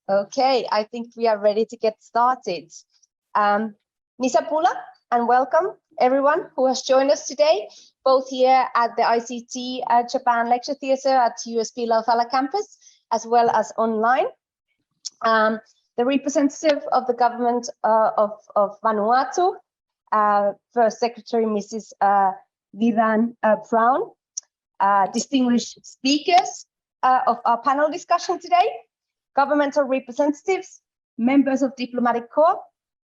Okay, I think we are ready to get started. Nisa Pula, and welcome everyone who has joined us today, both here at the ICT Japan Lecture Theatre at USP Laucala campus, as well as online. The representative of the government of Vanuatu, First Secretary Mrs. Vivian Brown, distinguished speakers of our panel discussion today, governmental representatives, members of diplomatic corps,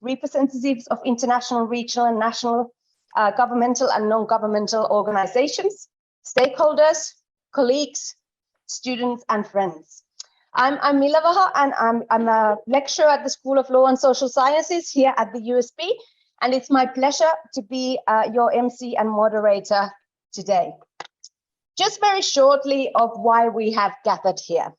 representatives of international, regional and national governmental and non-governmental organizations, stakeholders, colleagues, students and friends. I'm Mila Vaha, and I'm a lecturer at the School of Law and Social Sciences here at the USP, and it's my pleasure to be your MC and moderator today. Just very shortly of why we have gathered here.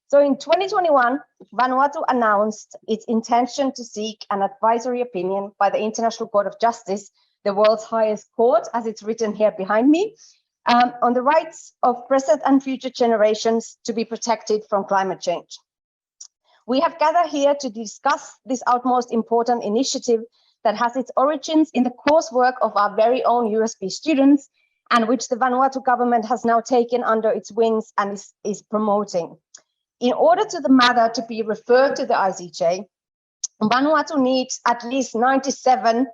So in 2021, Vanuatu announced its intention to seek an advisory opinion by the International Court of Justice, the world's highest court, as it's written here behind me, on the rights of present and future generations to be protected from climate change. We have gathered here to discuss this utmost important initiative that has its origins in the coursework of our very own USP students, and which the Vanuatu government has now taken under its wings and is promoting. In order to the matter to be referred to the ICJ, Vanuatu needs at least 97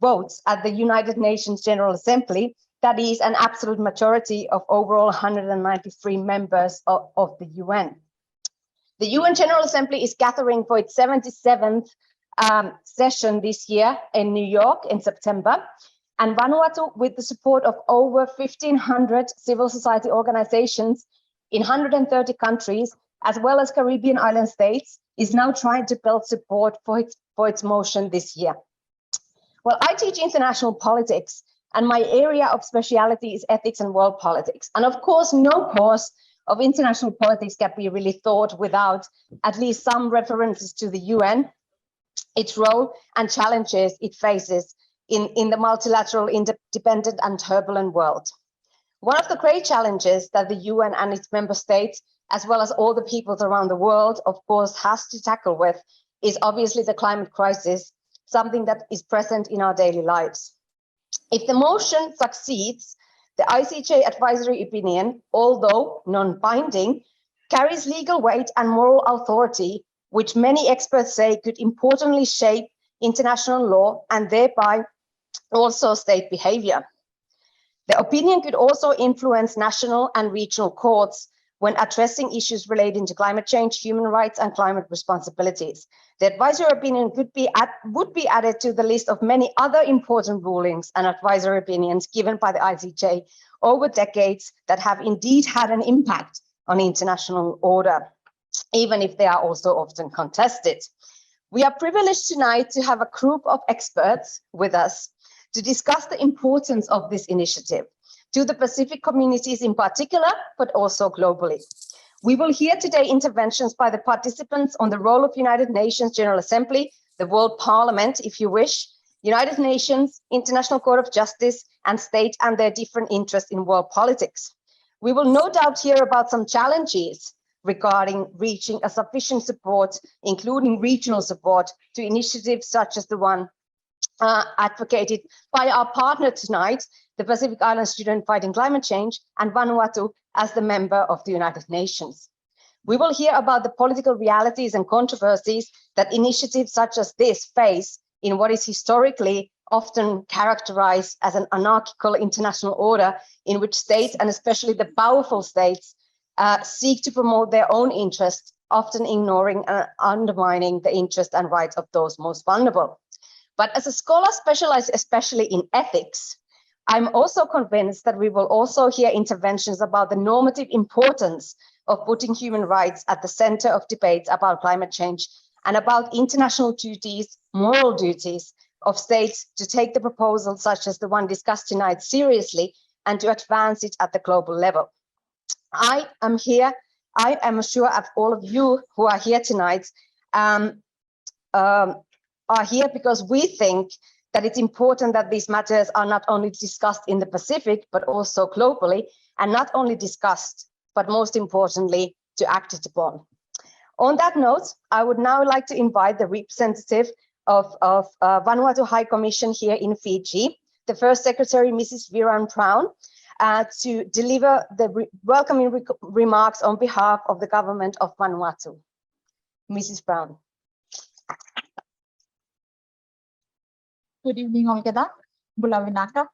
votes at the United Nations General Assembly. That is an absolute majority of overall 193 members of the UN. The UN General Assembly is gathering for its 77th session this year in New York in September. And Vanuatu, with the support of over 1,500 civil society organizations in 130 countries, as well as Caribbean island states, is now trying to build support for its motion this year. Well, I teach international politics, and my area of speciality is ethics and world politics. And of course, no course of international politics can be really taught without at least some references to the UN, its role and challenges it faces in the multilateral, interdependent and turbulent world. One of the great challenges that the UN and its member states, as well as all the peoples around the world, of course, has to tackle with is obviously the climate crisis, something that is present in our daily lives. If the motion succeeds, the ICJ advisory opinion, although non-binding, carries legal weight and moral authority, which many experts say could importantly shape international law and thereby also state behavior. The opinion could also influence national and regional courts when addressing issues relating to climate change, human rights, and climate responsibilities. The advisory opinion would be added to the list of many other important rulings and advisory opinions given by the ICJ over decades that have indeed had an impact on international order, even if they are also often contested. We are privileged tonight to have a group of experts with us to discuss the importance of this initiative to the Pacific communities in particular, but also globally. We will hear today interventions by the participants on the role of United Nations General Assembly, the World Parliament, if you wish, United Nations, International Court of Justice, and state and their different interests in world politics. We will no doubt hear about some challenges regarding reaching a sufficient support, including regional support, to initiatives such as the one advocated by our partner tonight, the Pacific Island Student Fighting Climate Change, and Vanuatu as the member of the United Nations. We will hear about the political realities and controversies that initiatives such as this face in what is historically often characterized as an anarchical international order in which states, and especially the powerful states, seek to promote their own interests, often ignoring and undermining the interests and rights of those most vulnerable. But as a scholar specialized especially in ethics, I'm also convinced that we will also hear interventions about the normative importance of putting human rights at the center of debates about climate change and about international duties, moral duties of states to take the proposal such as the one discussed tonight seriously and to advance it at the global level. I am sure of all of you who are here tonight are here because we think that it's important that these matters are not only discussed in the Pacific, but also globally, and not only discussed, but most importantly, to act it upon. On that note, I would now like to invite the representative of Vanuatu High Commission here in Fiji, the First Secretary, Mrs. Viran Brown, to deliver the welcoming remarks on behalf of the government of Vanuatu. Mrs. Brown. Good evening, Olgada. Bulavinaka.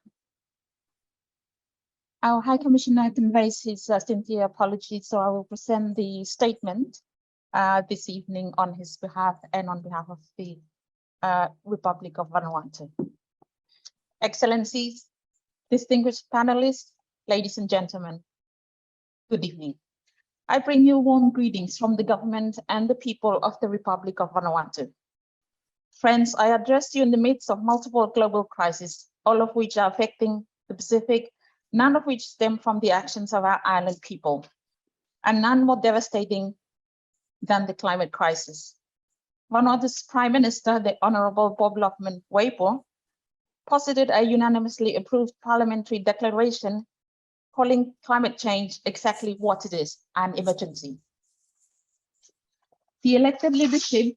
Our High Commissioner conveys his sincere apologies, so I will present the statement this evening on his behalf and on behalf of the Republic of Vanuatu. Excellencies, distinguished panelists, ladies and gentlemen, good evening. I bring you warm greetings from the government and the people of the Republic of Vanuatu. Friends, I address you in the midst of multiple global crises, all of which are affecting the Pacific, none of which stem from the actions of our island people, and none more devastating than the climate crisis. Vanuatu's Prime Minister, the Honorable Bob Lockman-Waipo, posited a unanimously approved parliamentary declaration calling climate change exactly what it is, an emergency. The elected leadership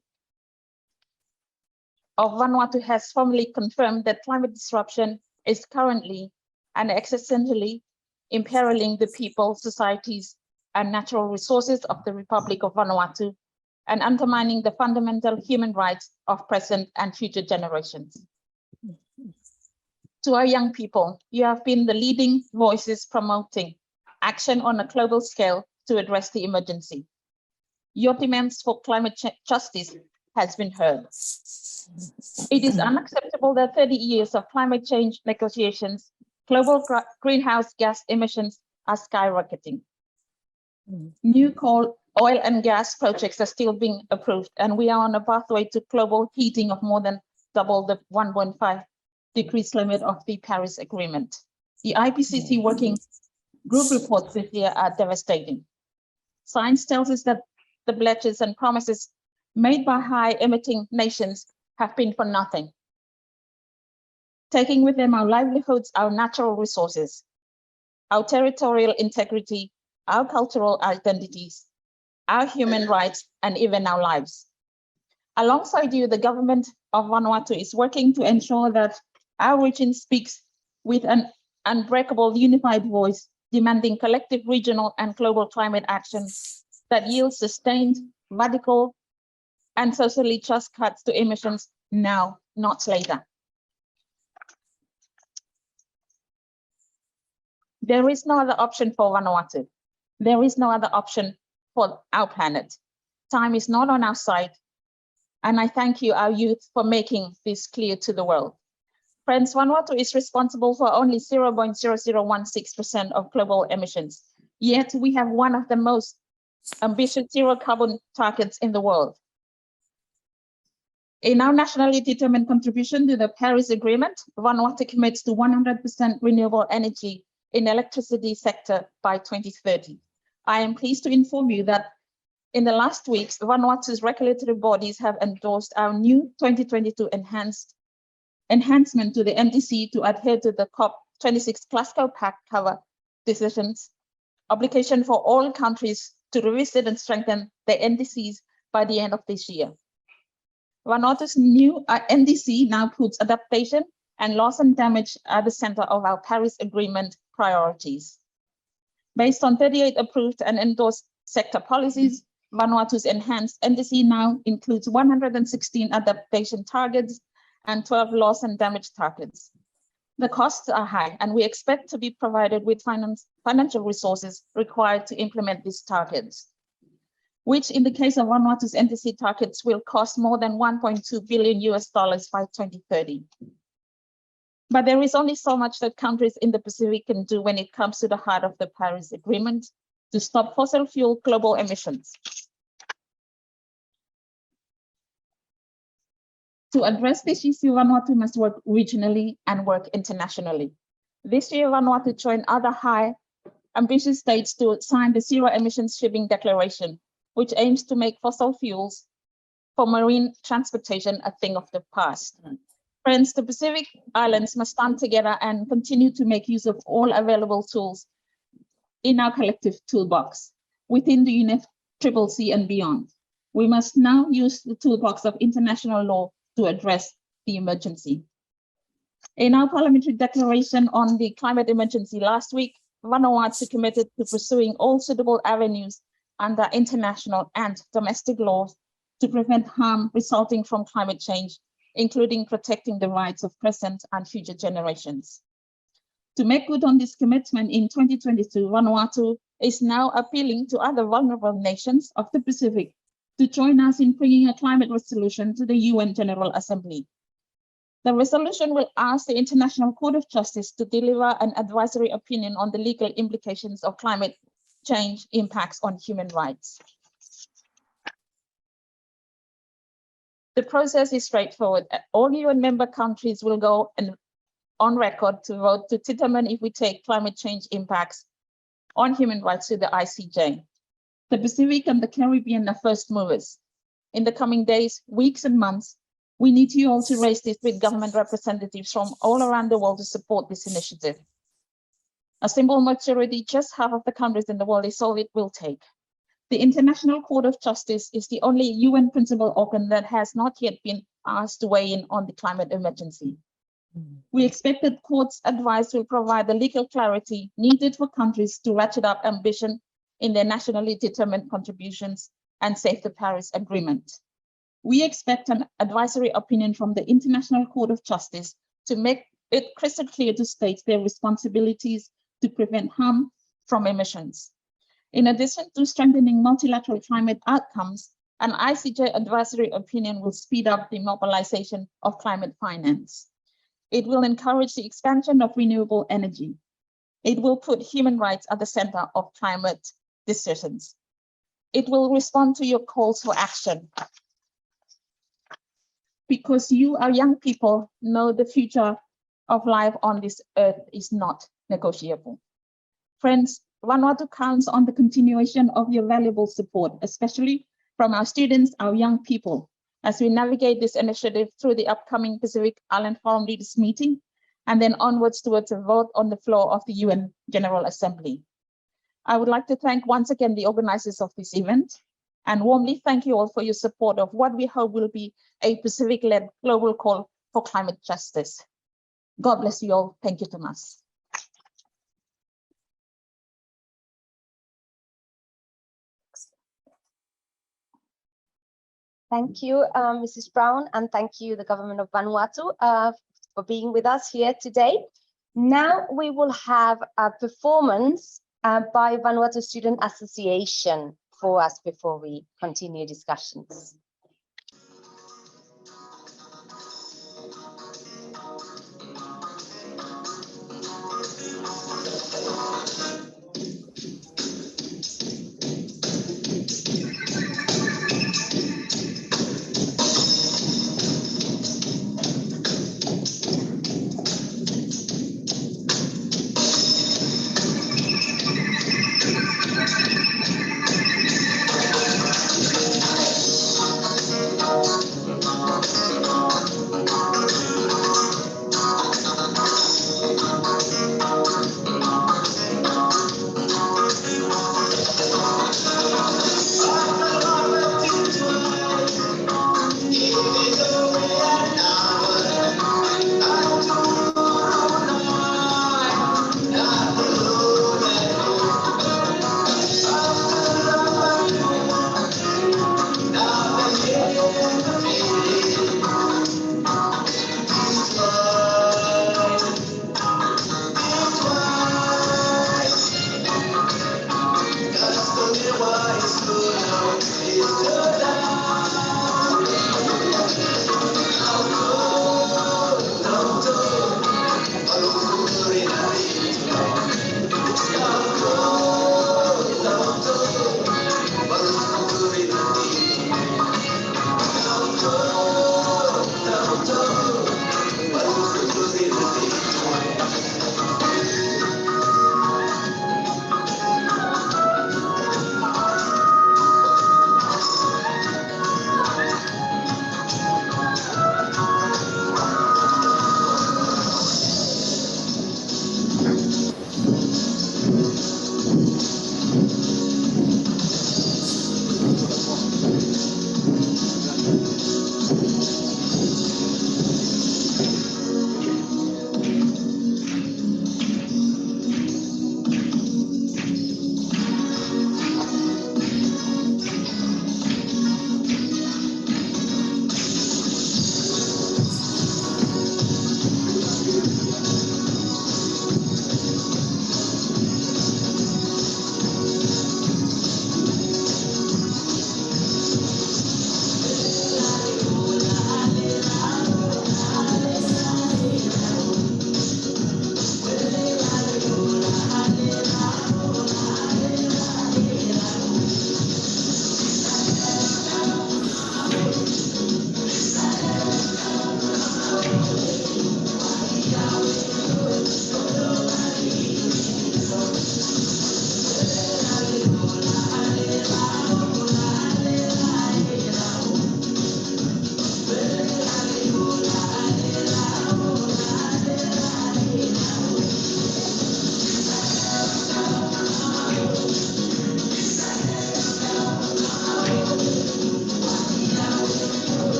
of Vanuatu has formally confirmed that climate disruption is currently and existentially imperiling the people, societies, and natural resources of the Republic of Vanuatu and undermining the fundamental human rights of present and future generations. To our young people, you have been the leading voices promoting action on a global scale to address the emergency. Your demands for climate justice has been heard. It is unacceptable that 30 years of climate change negotiations, global greenhouse gas emissions are skyrocketing. New coal, oil and gas projects are still being approved, and we are on a pathway to global heating of more than double the 1.5 degrees limit of the Paris Agreement. The IPCC working group reports this year are devastating. Science tells us that the pledges and promises made by high emitting nations have been for nothing, taking with them our livelihoods, our natural resources, our territorial integrity, our cultural identities, our human rights, and even our lives. Alongside you, the government of Vanuatu is working to ensure that our region speaks with an unbreakable unified voice, demanding collective regional and global climate action that yields sustained, radical, and socially just cuts to emissions now, not later. There is no other option for Vanuatu. There is no other option for our planet. Time is not on our side, and I thank you, our youth, for making this clear to the world. Friends, Vanuatu is responsible for only 0.0016% of global emissions, yet we have one of the most ambitious zero carbon targets in the world. In our nationally determined contribution to the Paris Agreement, Vanuatu commits to 100% renewable energy in the electricity sector by 2030. I am pleased to inform you that in the last weeks, Vanuatu's regulatory bodies have endorsed our new 2022 enhancement to the NDC to adhere to the COP26 Glasgow Pact cover decisions, obligation for all countries to revisit and strengthen the NDCs by the end of this year. Vanuatu's new NDC now puts adaptation and loss and damage at the center of our Paris Agreement priorities. Based on 38 approved and endorsed sector policies, Vanuatu's enhanced NDC now includes 116 adaptation targets and 12 loss and damage targets. The costs are high, and we expect to be provided with financial resources required to implement these targets, which in the case of Vanuatu's NDC targets will cost more than $1.2 billion by 2030. But there is only so much that countries in the Pacific can do when it comes to the heart of the Paris Agreement to stop fossil fuel global emissions. To address this issue, Vanuatu must work regionally and work internationally. This year, Vanuatu joined other high ambitious states to sign the Zero Emissions Shipping Declaration, which aims to make fossil fuels for marine transportation a thing of the past. Friends, the Pacific Islands must stand together and continue to make use of all available tools in our collective toolbox within the UNFCCC and beyond. We must now use the toolbox of international law to address the emergency. In our parliamentary declaration on the climate emergency last week, Vanuatu committed to pursuing all suitable avenues under international and domestic laws to prevent harm resulting from climate change, including protecting the rights of present and future generations. To make good on this commitment in 2022, Vanuatu is now appealing to other vulnerable nations of the Pacific to join us in bringing a climate resolution to the UN General Assembly. The resolution will ask the International Court of Justice to deliver an advisory opinion on the legal implications of climate change impacts on human rights. The process is straightforward. All UN member countries will go on record to vote to determine if we take climate change impacts on human rights to the ICJ. The Pacific and the Caribbean are first movers. In the coming days, weeks, and months, we need you all to raise this with government representatives from all around the world to support this initiative. A simple majority, just half of the countries in the world, is all it will take. The International Court of Justice is the only UN principal organ that has not yet been asked to weigh in on the climate emergency. We expect that the court's advice will provide the legal clarity needed for countries to ratchet up ambition in their nationally determined contributions and save the Paris Agreement. We expect an advisory opinion from the International Court of Justice to make it crystal clear to states their responsibilities to prevent harm from emissions. In addition to strengthening multilateral climate outcomes, an ICJ advisory opinion will speed up the mobilization of climate finance. It will encourage the expansion of renewable energy. It will put human rights at the center of climate decisions. It will respond to your calls for action. Because you, our young people, know the future of life on this earth is not negotiable. Friends, Vanuatu counts on the continuation of your valuable support, especially from our students, our young people, as we navigate this initiative through the upcoming Pacific Island Forum Leaders Meeting, and then onwards towards a vote on the floor of the UN General Assembly. I would like to thank once again the organizers of this event, and warmly thank you all for your support of what we hope will be a Pacific-led global call for climate justice. God bless you all. Thank you, Thomas. Thank you, Mrs. Brown, and thank you, the government of Vanuatu, for being with us here today. Now we will have a performance by Vanuatu Student Association for us before we continue discussions.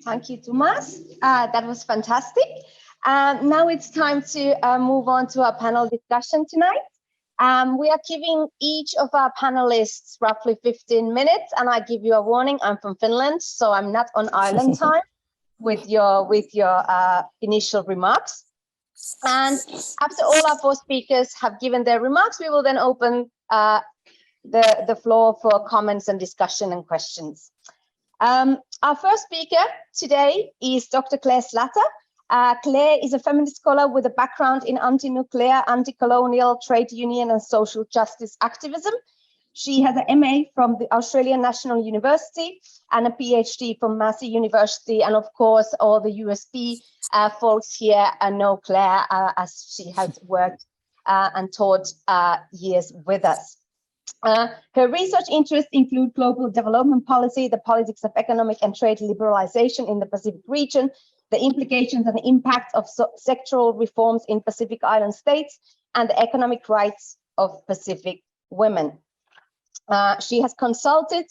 Thank you, Thomas. That was fantastic. Now it's time to move on to our panel discussion tonight. We are giving each of our panelists roughly 15 minutes, and I give you a warning, I'm from Finland, so I'm not on island time with your initial remarks. And after all our four speakers have given their remarks, we will then open the floor for comments and discussion and questions. Our first speaker today is Dr. Claire Slater. Claire is a feminist scholar with a background in anti-nuclear, anti-colonial, trade union and social justice activism. She has an MA from the Australian National University and a PhD from Massey University. And of course, all the USB folks here know Claire as she has worked and taught years with us. Her research interests include global development policy, the politics of economic and trade liberalization in the Pacific region, the implications and the impact of sectoral reforms in Pacific Island states, and the economic rights of Pacific women. She has consulted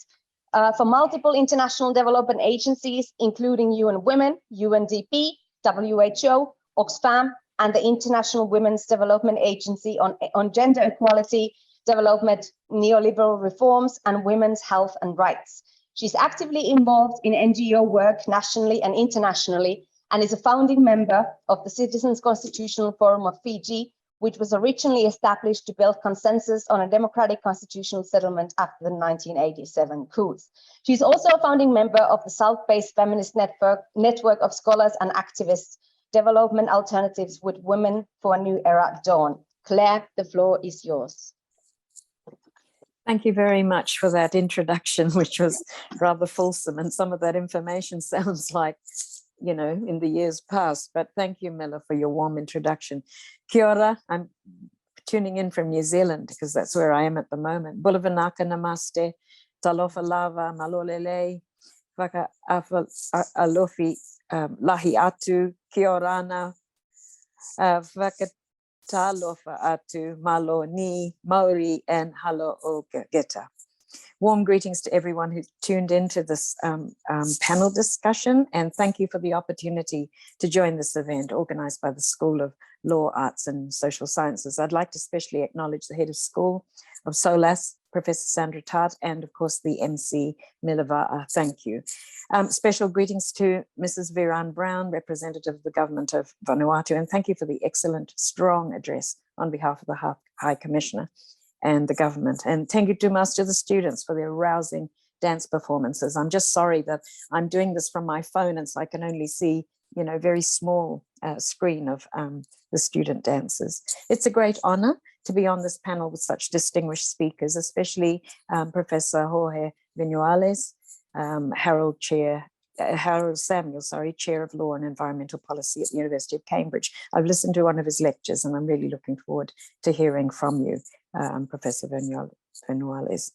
for multiple international development agencies, including UN Women, UNDP, WHO, Oxfam, and the International Women's Development Agency on gender equality, development, neoliberal reforms, and women's health and rights. She's actively involved in NGO work nationally and internationally, and is a founding member of the Citizens Constitutional Forum of Fiji, which was originally established to build consensus on a democratic constitutional settlement after the 1987 coups. She's also a founding member of the South-based feminist network of scholars and activists, Development Alternatives with Women for a New Era Dawn. Claire, the floor is yours. Thank you very much for that introduction, which was rather fulsome, and some of that information sounds like, you know, in the years past, but thank you, Miller, for your warm introduction. Kia ora, I'm tuning in from New Zealand because that's where I am at the moment. Bulavanaka namaste, talofa lava, malolele, whaka alofi, lahi atu, kia orana, Vakatalofa atu malo ni Maori and halo o geta. Warm greetings to everyone who tuned into this panel discussion, and thank you for the opportunity to join this event organized by the School of Law, Arts and Social Sciences. I'd like to especially acknowledge the head of school of SOLAS, Professor Sandra Tart, and of course the MC Miliva'a. Thank you. Special greetings to Mrs. Viran Brown, representative of the government of Vanuatu, and thank you for the excellent, strong address on behalf of the High Commissioner and the government. And thank you to most of the students for their rousing dance performances. I'm just sorry that I'm doing this from my phone, and so I can only see, you know, very small screen of the student dancers. It's a great honor to be on this panel with such distinguished speakers, especially Professor Jorge Viñuales, Harold Samuel, Chair of Law and Environmental Policy at the University of Cambridge. I've listened to one of his lectures and I'm really looking forward to hearing from you, Professor Viñuales.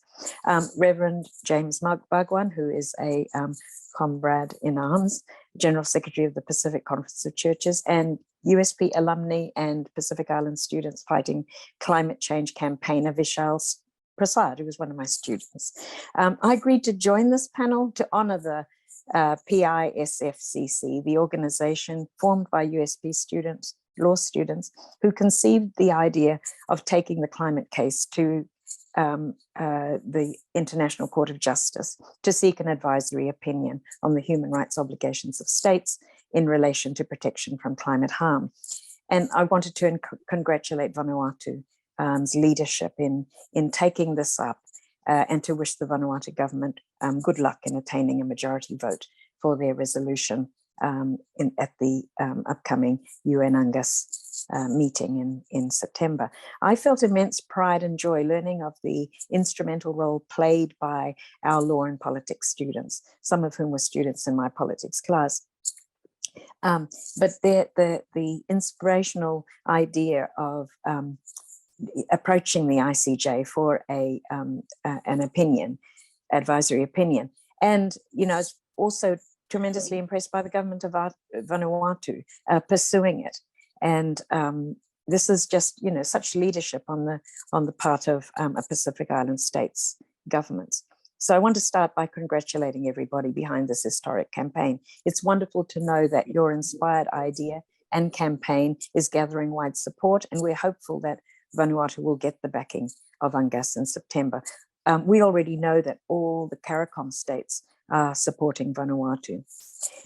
Reverend James Bhagwan, who is a comrade in arms, General Secretary of the Pacific Conference of Churches, and USP alumni and Pacific Island students fighting climate change campaigner Vishal Prasad, who was one of my students. I agreed to join this panel to honor the PISFCC, the organization formed by USP students, law students, who conceived the idea of taking the climate case to the International Court of Justice to seek an advisory opinion on the human rights obligations of states in relation to protection from climate harm. And I wanted to congratulate Vanuatu's leadership in taking this up and to wish the Vanuatu government good luck in attaining a majority vote for their resolution at the upcoming UN-UNGAS meeting in September. I felt immense pride and joy learning of the instrumental role played by our law and politics students, some of whom were students in my politics class. But the inspirational idea of approaching the ICJ for an opinion, advisory opinion, and I was also tremendously impressed by the government of Vanuatu pursuing it. And this is just, such leadership on the part of a Pacific Island states governments. So I want to start by congratulating everybody behind this historic campaign. It's wonderful to know that your inspired idea and campaign is gathering wide support, and we're hopeful that Vanuatu will get the backing of UNGAS in September. We already know that all the CARICOM states are supporting Vanuatu.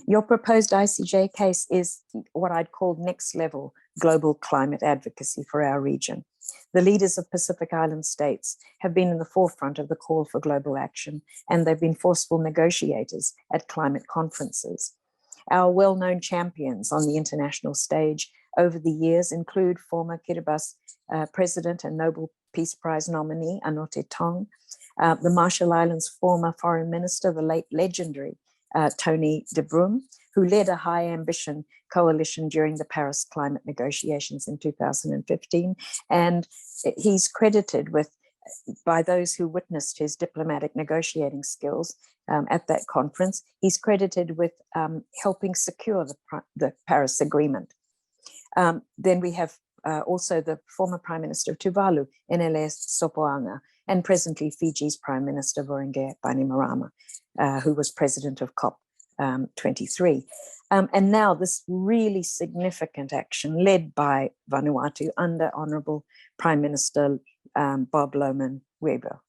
Your proposed ICJ case is what I'd call next level global climate advocacy for our region. The leaders of Pacific Island states have been in the forefront of the call for global action, and they've been forceful negotiators at climate conferences. Our well-known champions on the international stage over the years include former Kiribati President and Nobel Peace Prize nominee Anote Tong, the Marshall Islands former Foreign Minister, the late legendary Tony de Bruyn, who led a high ambition coalition during the Paris climate negotiations in 2015. And he's credited with, by those who witnessed his diplomatic negotiating skills at that conference, he's credited with helping secure the Paris Agreement. Then we have also the former Prime Minister of Tuvalu, Enele Sopoaga, and presently Fiji's Prime Minister, Voringea Bainimarama, who was president of COP23. And now this really significant action led by Vanuatu under Honourable Prime Minister Bob Lohmann-Weber.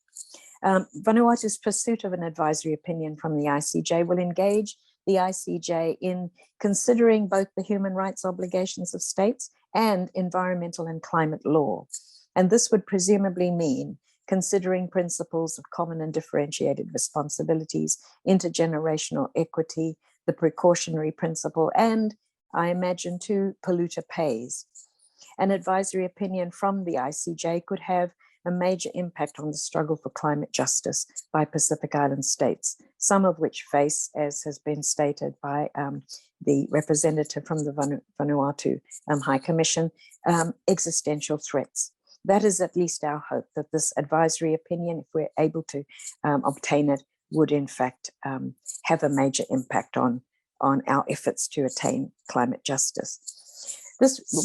Vanuatu's pursuit of an advisory opinion from the ICJ will engage the ICJ in considering both the human rights obligations of states and environmental and climate law. And this would presumably mean considering principles of common and differentiated responsibilities, intergenerational equity, the precautionary principle, and I imagine too, polluter pays. An advisory opinion from the ICJ could have a major impact on the struggle for climate justice by Pacific Island states, some of which face, as has been stated by the representative from the Vanuatu High Commission, existential threats. That is at least our hope, that this advisory opinion, if we're able to obtain it, would in fact have a major impact on our efforts to attain climate justice.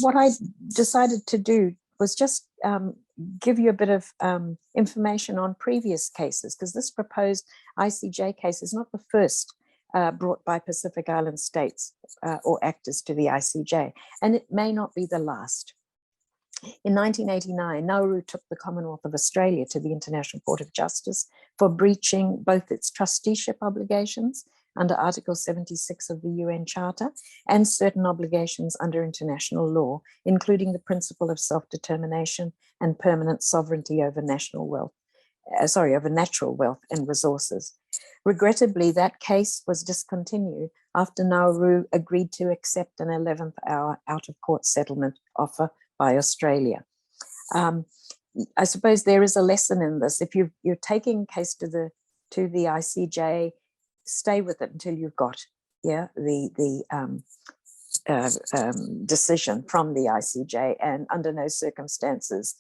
what I decided to do was just give you a bit of information on previous cases, because this proposed ICJ case is not the first brought by Pacific Island states or actors to the ICJ, and it may not be the last. In 1989, Nauru took the Commonwealth of Australia to the International Court of Justice for breaching both its trusteeship obligations under Article 76 of the UN Charter and certain obligations under international law, including the principle of self-determination and permanent sovereignty over natural wealth and resources. Regrettably, that case was discontinued after Nauru agreed to accept an 11th hour out-of-court settlement offer by Australia. I suppose there is a lesson in this. If you're taking a case to the ICJ, stay with it until you've got the decision from the ICJ, and under no circumstances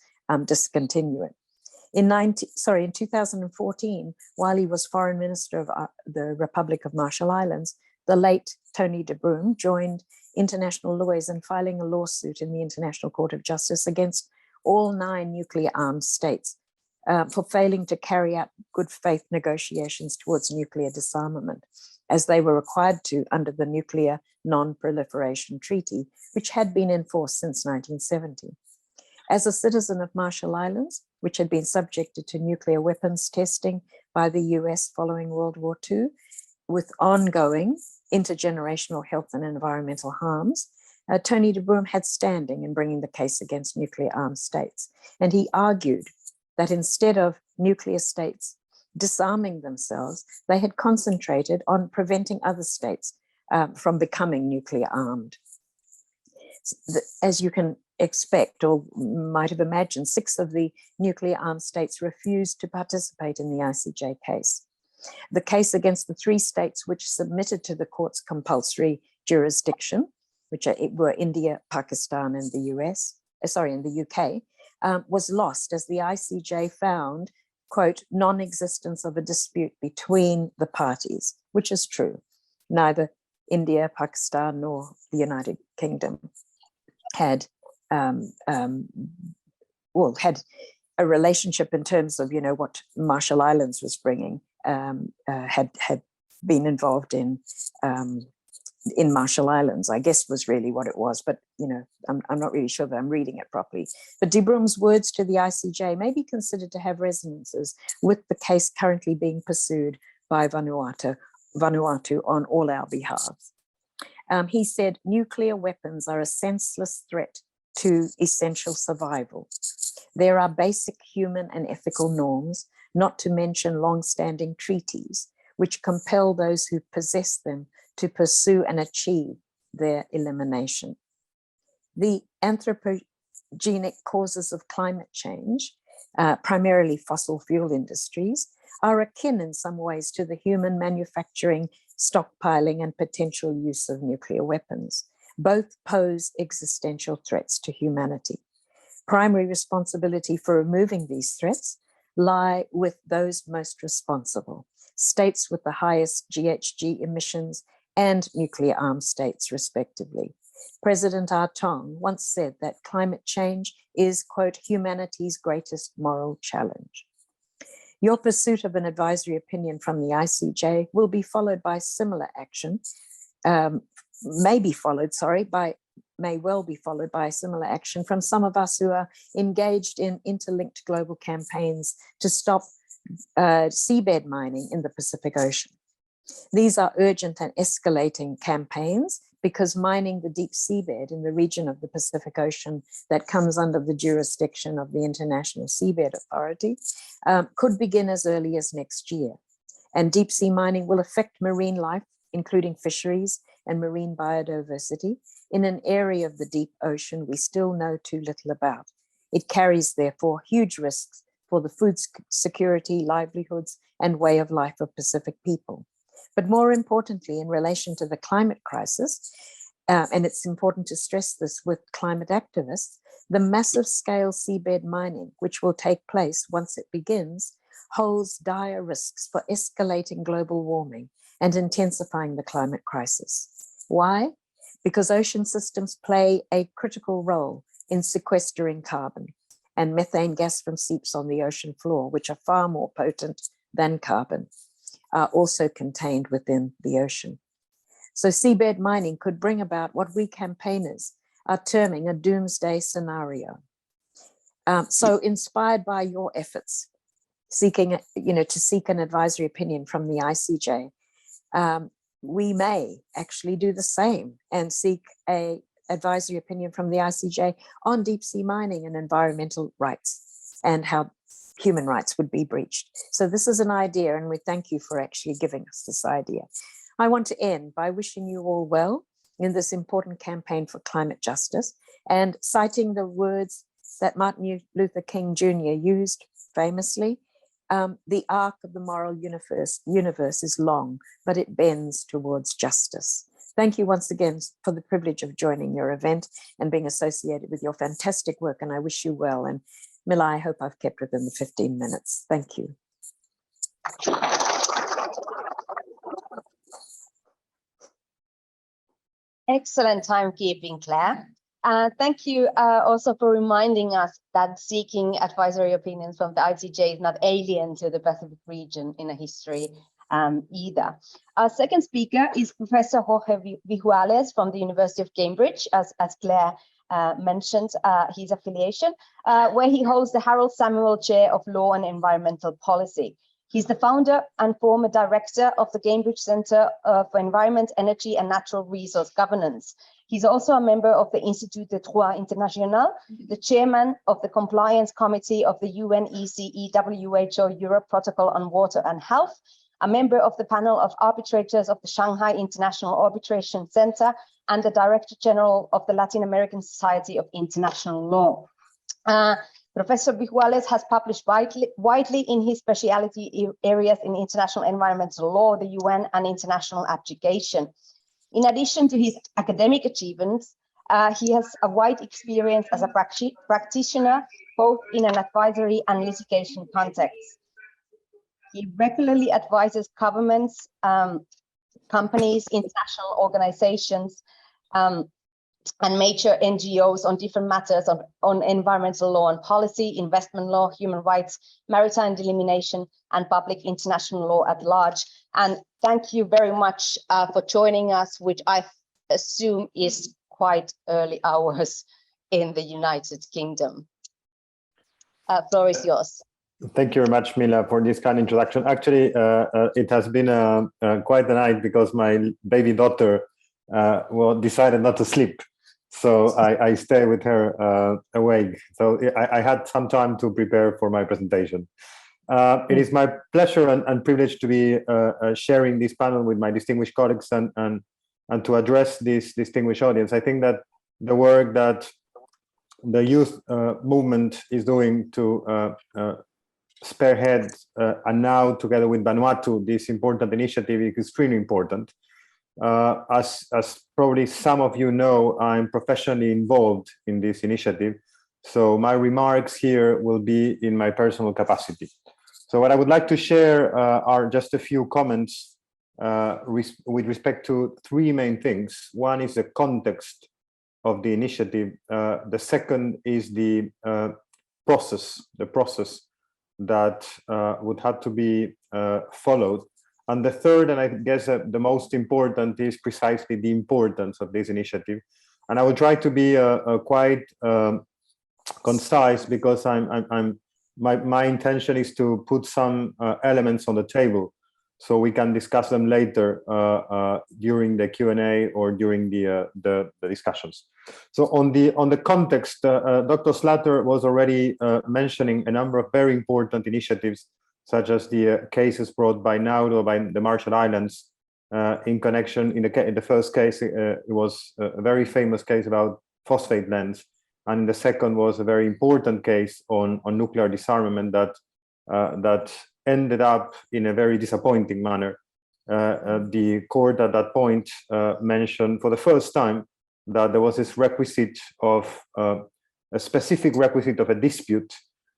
discontinue it. In 2014, while he was Foreign Minister of the Republic of Marshall Islands, the late Tony de Bruym joined international lawyers in filing a lawsuit in the International Court of Justice against all 9 nuclear-armed states for failing to carry out good faith negotiations towards nuclear disarmament, as they were required to under the Nuclear Non-Proliferation Treaty, which had been in force since 1970. As a citizen of Marshall Islands, which had been subjected to nuclear weapons testing by the US following World War II, with ongoing intergenerational health and environmental harms, Tony de Bruym had standing in bringing the case against nuclear-armed states. And he argued that instead of nuclear states disarming themselves, they had concentrated on preventing other states from becoming nuclear-armed. As you can expect, or might have imagined, 6 of the nuclear-armed states refused to participate in the ICJ case. The case against the 3 states which submitted to the court's compulsory jurisdiction, which were India, Pakistan, and the UK, was lost as the ICJ found, quote, non-existence of a dispute between the parties, which is true. Neither India, Pakistan, nor the United Kingdom had had a relationship in terms of, what Marshall Islands was bringing, had been involved in Marshall Islands, I guess was really what it was, but I'm not really sure that I'm reading it properly. But de Bruym's words to the ICJ may be considered to have resonances with the case currently being pursued by Vanuatu on all our behalves. He said, nuclear weapons are a senseless threat to essential survival. There are basic human and ethical norms, not to mention long-standing treaties, which compel those who possess them to pursue and achieve their elimination. The anthropogenic causes of climate change, primarily fossil fuel industries, are akin in some ways to the human manufacturing, stockpiling, and potential use of nuclear weapons. Both pose existential threats to humanity. Primary responsibility for removing these threats lie with those most responsible, states with the highest GHG emissions and nuclear-armed states, respectively. President Ah Tong once said that climate change is, quote, humanity's greatest moral challenge. Your pursuit of an advisory opinion from the ICJ will be followed by similar action, may well be followed by similar action from some of us who are engaged in interlinked global campaigns to stop seabed mining in the Pacific Ocean. These are urgent and escalating campaigns because mining the deep seabed in the region of the Pacific Ocean that comes under the jurisdiction of the International Seabed Authority could begin as early as next year. And deep sea mining will affect marine life, including fisheries and marine biodiversity, in an area of the deep ocean we still know too little about. It carries, therefore, huge risks for the food security, livelihoods, and way of life of Pacific people. But more importantly, in relation to the climate crisis, and it's important to stress this with climate activists, the massive scale seabed mining, which will take place once it begins, holds dire risks for escalating global warming and intensifying the climate crisis. Why? because ocean systems play a critical role in sequestering carbon, and methane gas from seeps on the ocean floor, which are far more potent than carbon, are also contained within the ocean. So seabed mining could bring about what we campaigners are terming a doomsday scenario. So inspired by your efforts, seeking, to seek an advisory opinion from the ICJ, we may actually do the same and seek a advisory opinion from the ICJ on deep sea mining and environmental rights and how human rights would be breached. So this is an idea, and we thank you for actually giving us this idea. I want to end by wishing you all well in this important campaign for climate justice and citing the words that Martin Luther King Jr. used famously. The arc of the moral universe is long, but it bends towards justice. Thank you once again for the privilege of joining your event and being associated with your fantastic work, and I wish you well. And Mila, I hope I've kept within the 15 minutes. Thank you. Excellent timekeeping, Claire. Thank you also for reminding us that seeking advisory opinions from the ICJ is not alien to the Pacific region in a history either. Our second speaker is Professor Jorge Vijuales from the University of Cambridge, as Claire mentioned his affiliation, where he holds the Harold Samuel Chair of Law and Environmental Policy. He's the founder and former director of the Cambridge Center for Environment, Energy and Natural Resource Governance. He's also a member of the Institut de Droit International, the chairman of the Compliance Committee of the UNECE WHO Europe Protocol on Water and Health, a member of the panel of arbitrators of the Shanghai International Arbitration Center, and the Director General of the Latin American Society of International Law. Professor Vijuales has published widely in his specialty areas in international environmental law, the UN, and international abjugation. In addition to his academic achievements, he has a wide experience as a practitioner, both in an advisory and litigation context. He regularly advises governments, companies, international organizations, and major NGOs on different matters on environmental law and policy, investment law, human rights, maritime delimitation, and public international law at large. And thank you very much for joining us, which I assume is quite early hours in the United Kingdom. Floor is yours. Thank you very much, Mila, for this kind introduction. Actually, it has been quite a night because my baby daughter decided not to sleep. So I stay with her awake. So I had some time to prepare for my presentation. It is my pleasure and privilege to be sharing this panel with my distinguished colleagues and to address this distinguished audience. I think that the work that the youth movement is doing to spearhead and now together with Vanuatu, this important initiative is extremely important. As probably some of you know, I'm professionally involved in this initiative. So my remarks here will be in my personal capacity. So what I would like to share are just a few comments with respect to three main things. One is the context of the initiative. The second is the process that would have to be followed. And the third, and I guess the most important, is precisely the importance of this initiative. And I will try to be quite concise because my intention is to put some elements on the table so we can discuss them later during the Q&A or during the discussions. So on the context, Dr. Slater was already mentioning a number of very important initiatives, such as the cases brought by Nauru, by the Marshall Islands, in connection. In the first case, it was a very famous case about phosphate lens, and the second was a very important case on nuclear disarmament that ended up in a very disappointing manner. The court at that point mentioned for the first time that there was this requisite of a specific requisite of a dispute,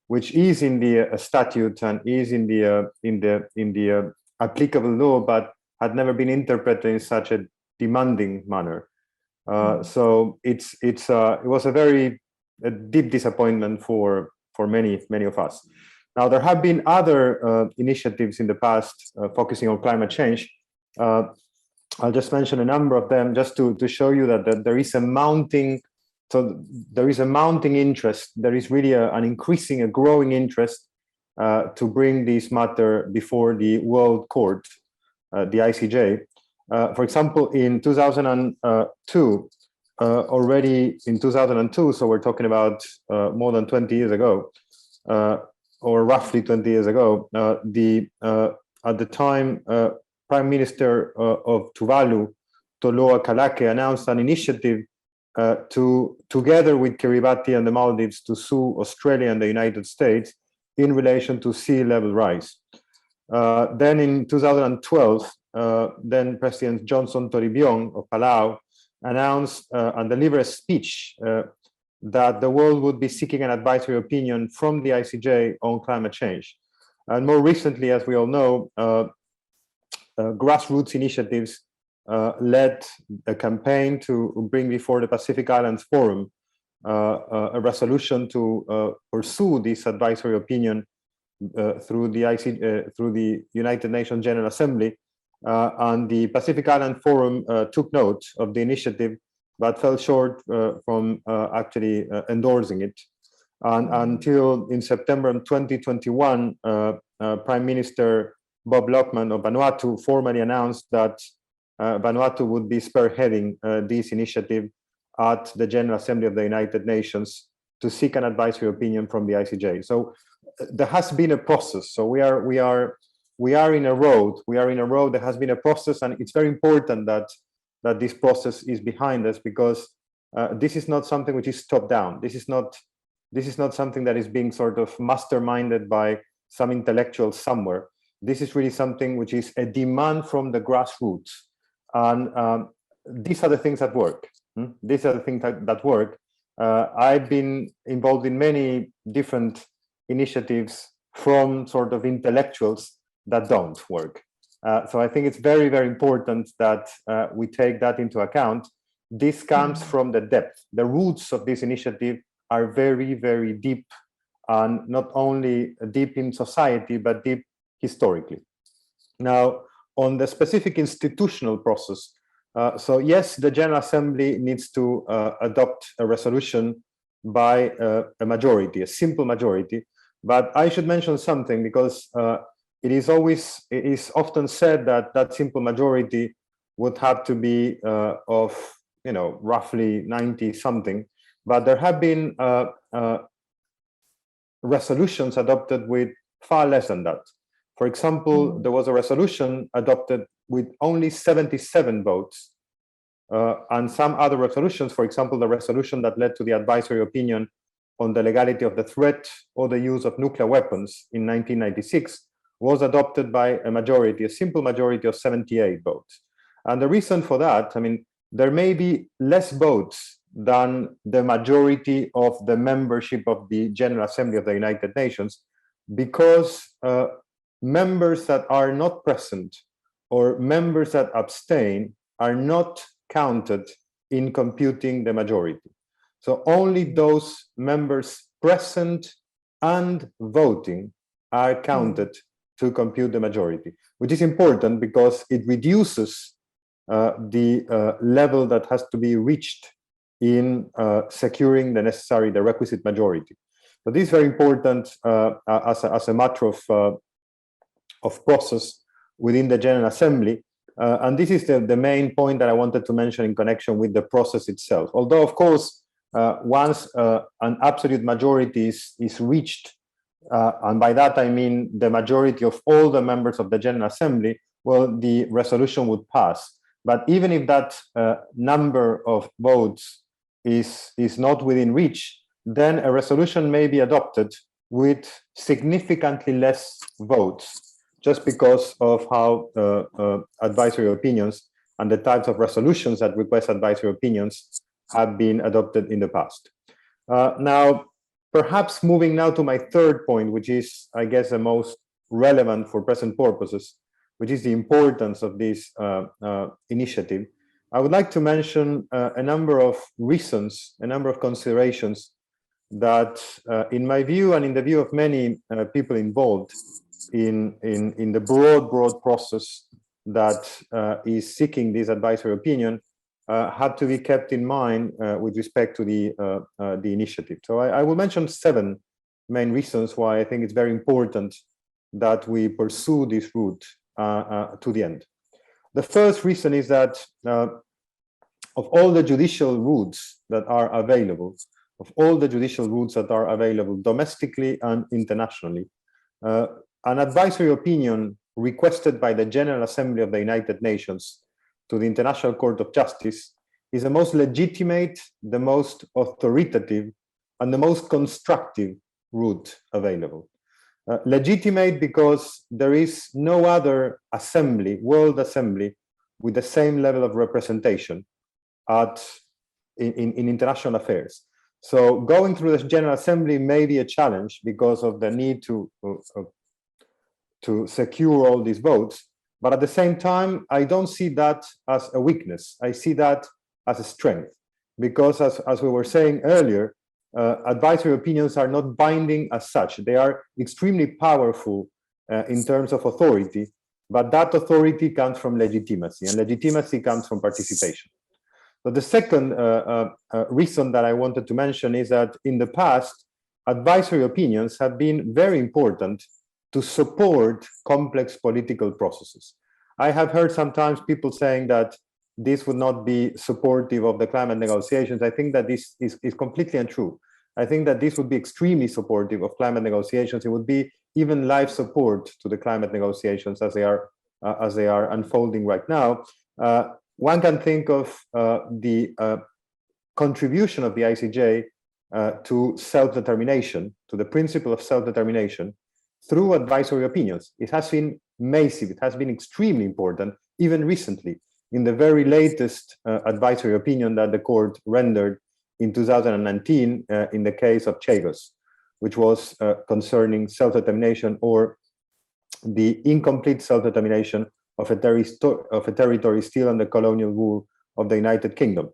which is in the statute and is in the applicable law, but had never been interpreted in such a demanding manner. So it was a very deep disappointment for many of us. Now, there have been other initiatives in the past focusing on climate change. I'll just mention a number of them just to show you that there is a mounting, interest. There is really a growing interest to bring this matter before the World Court, the ICJ. For example, in 2002, already in 2002, so we're talking about more than 20 years ago, or roughly 20 years ago, at the time, Prime Minister of Tuvalu, Toloa Kalake, announced an initiative together with Kiribati and the Maldives, to sue Australia and the United States in relation to sea level rise. Then in 2012, then President Johnson Toribio of Palau announced and delivered a speech that the world would be seeking an advisory opinion from the ICJ on climate change. And more recently, as we all know, grassroots initiatives led a campaign to bring before the Pacific Islands Forum a resolution to pursue this advisory opinion through the United Nations General Assembly. And the Pacific Island Forum took note of the initiative, but fell short from actually endorsing it. And until in September 2021, Prime Minister Bob Lockman of Vanuatu formally announced that Vanuatu would be spearheading this initiative at the General Assembly of the United Nations to seek an advisory opinion from the ICJ. So there has been a process. So we are in a road. There has been a process, and it's very important that this process is behind us, because this is not something which is top down. This is not something that is being sort of masterminded by some intellectual somewhere. This is really something which is a demand from the grassroots, and these are the things that work. These are the things that work. I've been involved in many different initiatives from sort of intellectuals that don't work. So I think it's very, very important that we take that into account. This comes from the depth. The roots of this initiative are very, very deep, and not only deep in society, but deep historically. Now, on the specific institutional process, so yes, the General Assembly needs to adopt a resolution by a majority, a simple majority. But I should mention something, because it is often said that that simple majority would have to be of, roughly 90 something. But there have been resolutions adopted with far less than that. For example, there was a resolution adopted with only 77 votes, and some other resolutions, for example, the resolution that led to the advisory opinion on the legality of the threat or the use of nuclear weapons in 1996, was adopted by a majority, a simple majority of 78 votes. And the reason for that, there may be less votes than the majority of the membership of the General Assembly of the United Nations, because members that are not present or members that abstain are not counted in computing the majority. So only those members present and voting are counted to compute the majority, which is important because it reduces the level that has to be reached in securing the requisite majority. So this is very important as a matter of process within the General Assembly. And this is the main point that I wanted to mention in connection with the process itself. Although, of course, once an absolute majority is reached, and by that I mean the majority of all the members of the General Assembly, well, the resolution would pass. But even if that number of votes is not within reach, then a resolution may be adopted with significantly less votes, just because of how advisory opinions and the types of resolutions that request advisory opinions have been adopted in the past. Now, perhaps moving now to my third point, which is, I guess, the most relevant for present purposes, which is the importance of this initiative. I would like to mention a number of reasons, a number of considerations that, in my view and in the view of many people involved in the broad process that is seeking this advisory opinion, had to be kept in mind with respect to the initiative. So I will mention 7 main reasons why I think it's very important that we pursue this route to the end. The first reason is that of all the judicial routes that are available, domestically and internationally, an advisory opinion requested by the General Assembly of the United Nations to the International Court of Justice is the most legitimate, the most authoritative, and the most constructive route available. Legitimate because there is no other assembly, world assembly, with the same level of representation in international affairs. So going through the General Assembly may be a challenge because of the need to secure all these votes. But at the same time, I don't see that as a weakness. I see that as a strength, because as we were saying earlier, advisory opinions are not binding as such. They are extremely powerful in terms of authority, but that authority comes from legitimacy, and legitimacy comes from participation. So the second reason that I wanted to mention is that in the past, advisory opinions have been very important to support complex political processes. I have heard sometimes people saying that this would not be supportive of the climate negotiations. I think that this is completely untrue. I think that this would be extremely supportive of climate negotiations. It would be even life support to the climate negotiations as they are unfolding right now. One can think of the contribution of the ICJ to self-determination, to the principle of self-determination, through advisory opinions. It has been massive, it has been extremely important, even recently, in the very latest advisory opinion that the court rendered in 2019 in the case of Chagos, which was concerning self-determination or the incomplete self-determination of a territory still under colonial rule of the United Kingdom.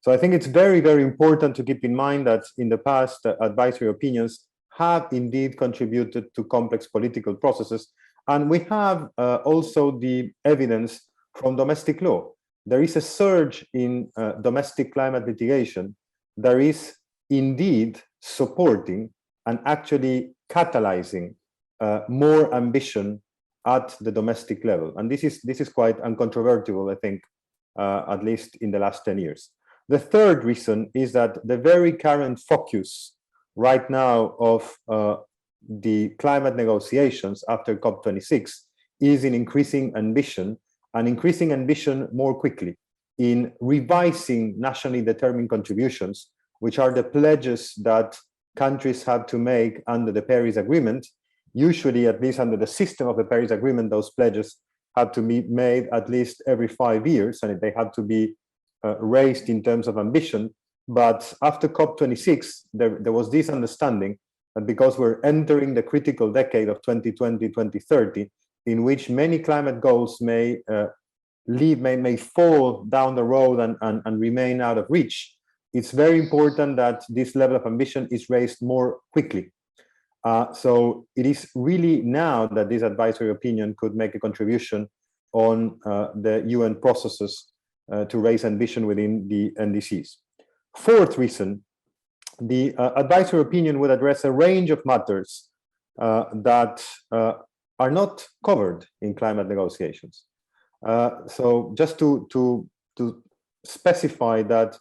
So I think it's very, very important to keep in mind that in the past, advisory opinions have indeed contributed to complex political processes. And we have also the evidence from domestic law. There is a surge in domestic climate litigation. There is indeed supporting and actually catalyzing more ambition at the domestic level. And this is quite uncontrovertible, I think, at least in the last 10 years. The third reason is that the very current focus right now of the climate negotiations after COP26 is in increasing ambition, and increasing ambition more quickly in revising nationally determined contributions, which are the pledges that countries have to make under the Paris Agreement. Usually, at least under the system of the Paris Agreement, those pledges have to be made at least every 5 years, and they have to be raised in terms of ambition. But after COP26, there was this understanding that because we're entering the critical decade of 2020, 2030, in which many climate goals may fall down the road and remain out of reach, it's very important that this level of ambition is raised more quickly. So it is really now that this advisory opinion could make a contribution on the UN processes to raise ambition within the NDCs. Fourth reason, the advisory opinion would address a range of matters that are not covered in climate negotiations. So just to specify that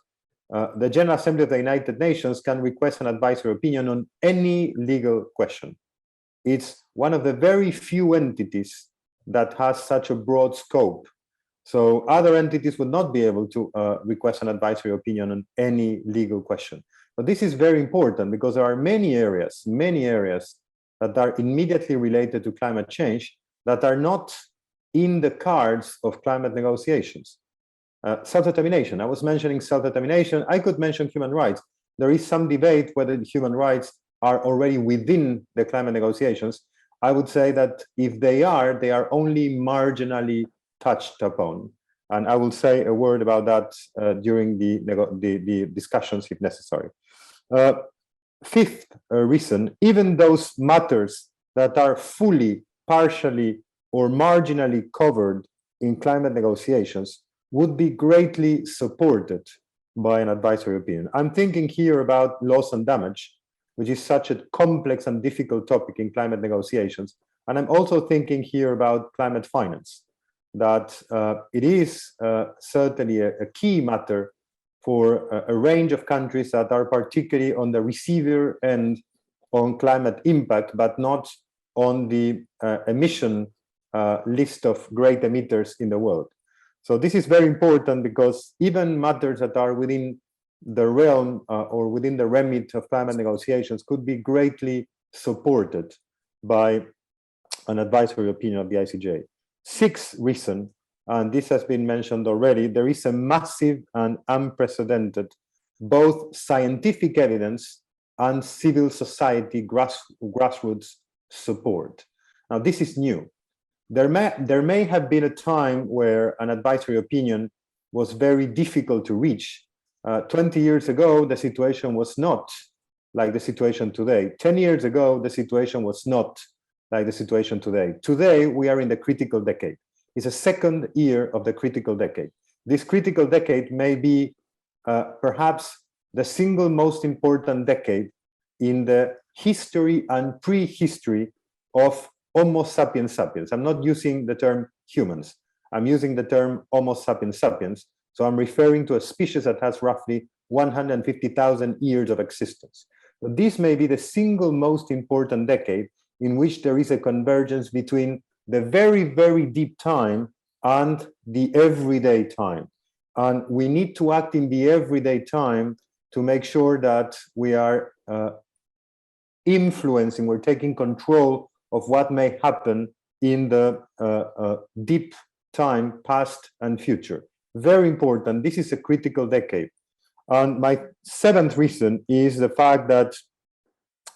the General Assembly of the United Nations can request an advisory opinion on any legal question. It's one of the very few entities that has such a broad scope. So other entities would not be able to request an advisory opinion on any legal question. But this is very important because there are many areas that are immediately related to climate change that are not in the cards of climate negotiations. Self-determination, I was mentioning self-determination. I could mention human rights. There is some debate whether human rights are already within the climate negotiations. I would say that if they are only marginally touched upon. And I will say a word about that during the discussions if necessary. Fifth reason, even those matters that are fully, partially, or marginally covered in climate negotiations would be greatly supported by an advisory opinion. I'm thinking here about loss and damage, which is such a complex and difficult topic in climate negotiations. And I'm also thinking here about climate finance, that it is certainly a key matter for a range of countries that are particularly on the receiver end on climate impact, but not on the emission list of great emitters in the world. So this is very important because even matters that are within the realm or within the remit of climate negotiations could be greatly supported by an advisory opinion of the ICJ. Sixth reason, and this has been mentioned already, there is a massive and unprecedented both scientific evidence and civil society grassroots support. Now, this is new. There may have been a time where an advisory opinion was very difficult to reach. 20 years ago, the situation was not like the situation today. 10 years ago, the situation was not like the situation today. Today, we are in the critical decade. It's a second year of the critical decade. This critical decade may be perhaps the single most important decade in the history and prehistory of Homo sapiens sapiens. I'm not using the term humans. I'm using the term Homo sapiens sapiens. So I'm referring to a species that has roughly 150,000 years of existence. But this may be the single most important decade in which there is a convergence between the very, very deep time and the everyday time. And we need to act in the everyday time to make sure that we are influencing, we're taking control of what may happen in the deep time, past and future. Very important. This is a critical decade. And my seventh reason is the fact that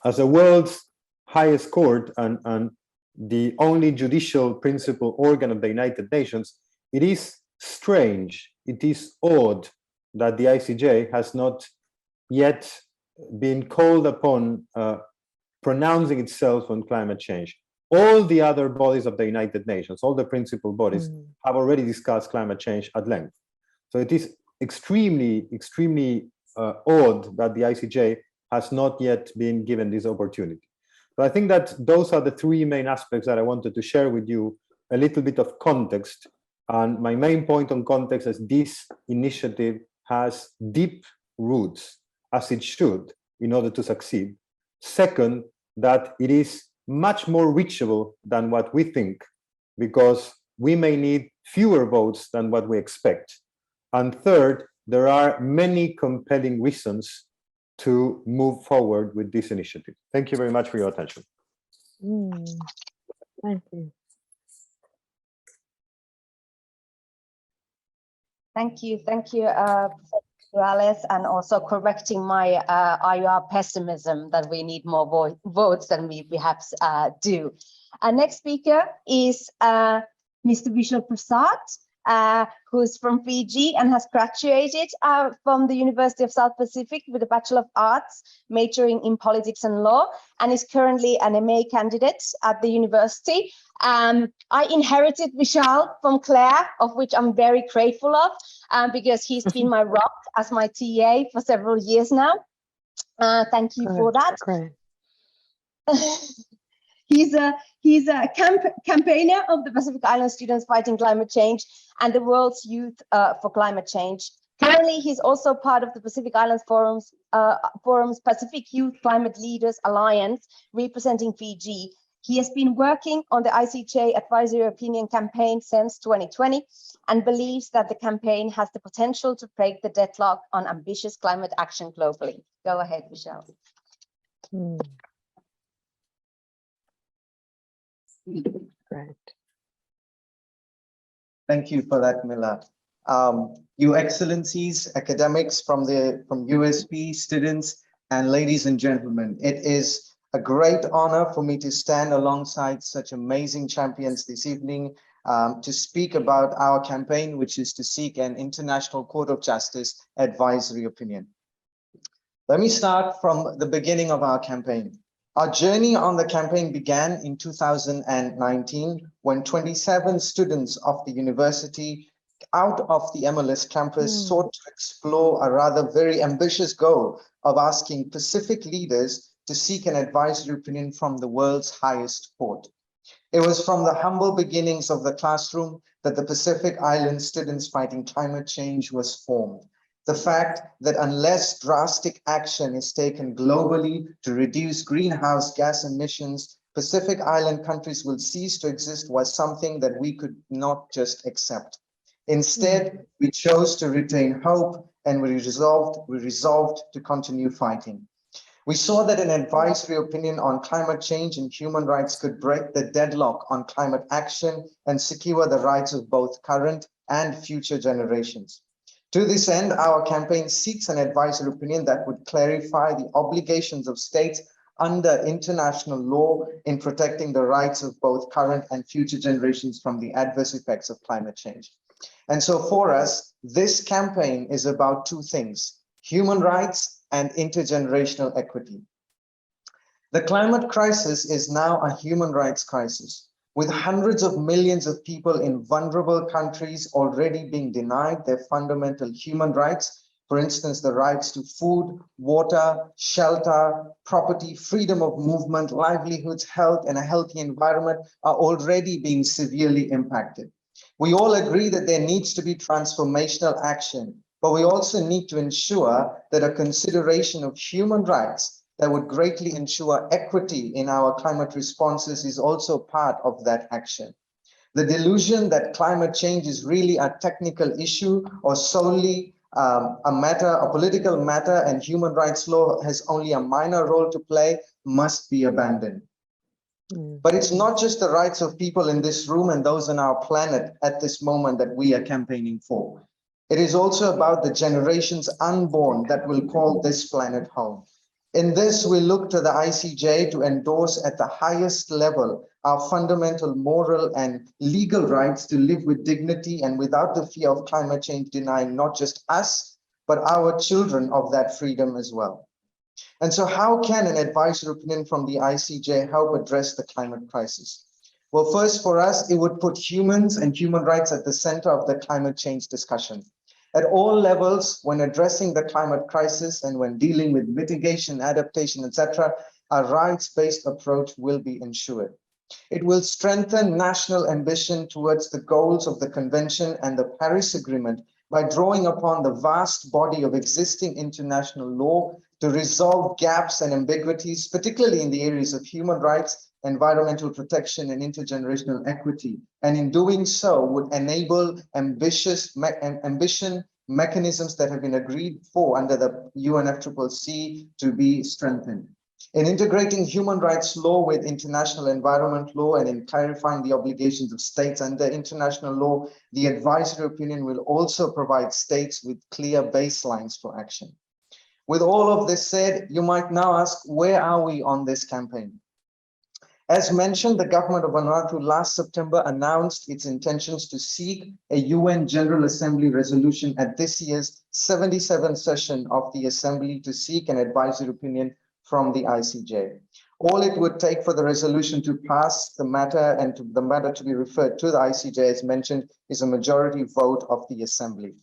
as the world's highest court and the only judicial principal organ of the United Nations, it is strange, it is odd that the ICJ has not yet been called upon pronouncing itself on climate change. All the other bodies of the United Nations, all the principal bodies have already discussed climate change at length. So it is extremely, extremely odd that the ICJ has not yet been given this opportunity. So I think that those are the three main aspects that I wanted to share with you, a little bit of context. And my main point on context is this initiative has deep roots, as it should, in order to succeed. Second, that it is much more reachable than what we think, because we may need fewer votes than what we expect. And third, there are many compelling reasons to move forward with this initiative. Thank you very much for your attention. Thank you. Thank you, Alex, and also correcting my IR pessimism that we need more votes than we perhaps do. Our next speaker is Mr. Vishal Prasad, who's from Fiji and has graduated from the University of South Pacific with a Bachelor of Arts, majoring in politics and law, and is currently an MA candidate at the university. I inherited Vishal from Claire, of which I'm very grateful of, because he's been my rock as my TA for several years now. Thank you for that. Great. He's a campaigner of the Pacific Island Students Fighting Climate Change and the World's Youth for Climate Change. Currently, he's also part of the Pacific Islands Forum's Pacific Youth Climate Leaders Alliance, representing Fiji. He has been working on the ICJ Advisory Opinion campaign since 2020 and believes that the campaign has the potential to break the deadlock on ambitious climate action globally. Go ahead, Vishal. Great. Thank you for that, Mila. Your Excellencies, academics from USP, students, and ladies and gentlemen, it is a great honor for me to stand alongside such amazing champions this evening to speak about our campaign, which is to seek an International Court of Justice advisory opinion. Let me start from the beginning of our campaign. Our journey on the campaign began in 2019 when 27 students of the university out of the MLS campus sought to explore a rather very ambitious goal of asking Pacific leaders to seek an advisory opinion from the world's highest court. It was from the humble beginnings of the classroom that the Pacific Island Students Fighting Climate Change was formed. The fact that unless drastic action is taken globally to reduce greenhouse gas emissions, Pacific Island countries will cease to exist was something that we could not just accept. Instead, we chose to retain hope and we resolved to continue fighting. We saw that an advisory opinion on climate change and human rights could break the deadlock on climate action and secure the rights of both current and future generations. To this end, our campaign seeks an advisory opinion that would clarify the obligations of states under international law in protecting the rights of both current and future generations from the adverse effects of climate change. And so for us, this campaign is about two things: human rights and intergenerational equity. The climate crisis is now a human rights crisis, with hundreds of millions of people in vulnerable countries already being denied their fundamental human rights. For instance, the rights to food, water, shelter, property, freedom of movement, livelihoods, health, and a healthy environment are already being severely impacted. We all agree that there needs to be transformational action, but we also need to ensure that a consideration of human rights that would greatly ensure equity in our climate responses is also part of that action. The delusion that climate change is really a technical issue or solely a political matter and human rights law has only a minor role to play must be abandoned. But it's not just the rights of people in this room and those on our planet at this moment that we are campaigning for. It is also about the generations unborn that will call this planet home. In this, we look to the ICJ to endorse at the highest level our fundamental moral and legal rights to live with dignity and without the fear of climate change denying not just us, but our children of that freedom as well. And so how can an advisory opinion from the ICJ help address the climate crisis? Well, first for us, it would put humans and human rights at the center of the climate change discussion. At all levels, when addressing the climate crisis and when dealing with mitigation, adaptation, etc., a rights-based approach will be ensured. It will strengthen national ambition towards the goals of the Convention and the Paris Agreement by drawing upon the vast body of existing international law to resolve gaps and ambiguities, particularly in the areas of human rights, environmental protection, and intergenerational equity. And in doing so, would enable ambition mechanisms that have been agreed for under the UNFCCC to be strengthened. In integrating human rights law with international environment law and in clarifying the obligations of states under international law, the advisory opinion will also provide states with clear baselines for action. With all of this said, you might now ask, where are we on this campaign? As mentioned, the government of Vanuatu last September announced its intentions to seek a UN General Assembly resolution at this year's 77th session of the Assembly to seek an advisory opinion from the ICJ. All it would take for the resolution to pass the matter and the matter to be referred to the ICJ, as mentioned, is a majority vote of the Assembly.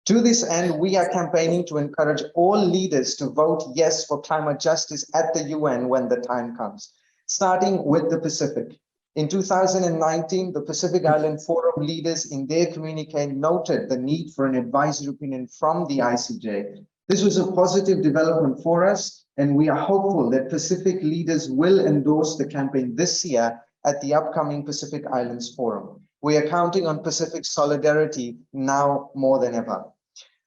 To this end, we are campaigning to encourage all leaders to vote yes for climate justice at the UN when the time comes, starting with the Pacific. In 2019, the Pacific Island Forum leaders in their communique noted the need for an advisory opinion from the ICJ. This was a positive development for us, and we are hopeful that Pacific leaders will endorse the campaign this year at the upcoming Pacific Islands Forum. We are counting on Pacific solidarity now more than ever.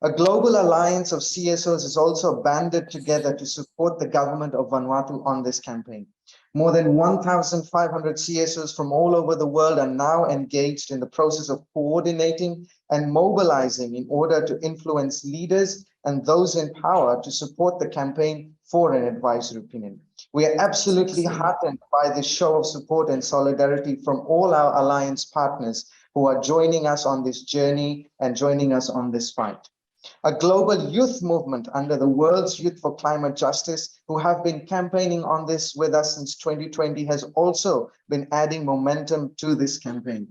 A global alliance of CSOs is also banded together to support the government of Vanuatu on this campaign. More than 1,500 CSOs from all over the world are now engaged in the process of coordinating and mobilizing in order to influence leaders and those in power to support the campaign for an advisory opinion. We are absolutely heartened by this show of support and solidarity from all our alliance partners who are joining us on this journey and joining us on this fight. A global youth movement under the World's Youth for Climate Justice, who have been campaigning on this with us since 2020, has also been adding momentum to this campaign.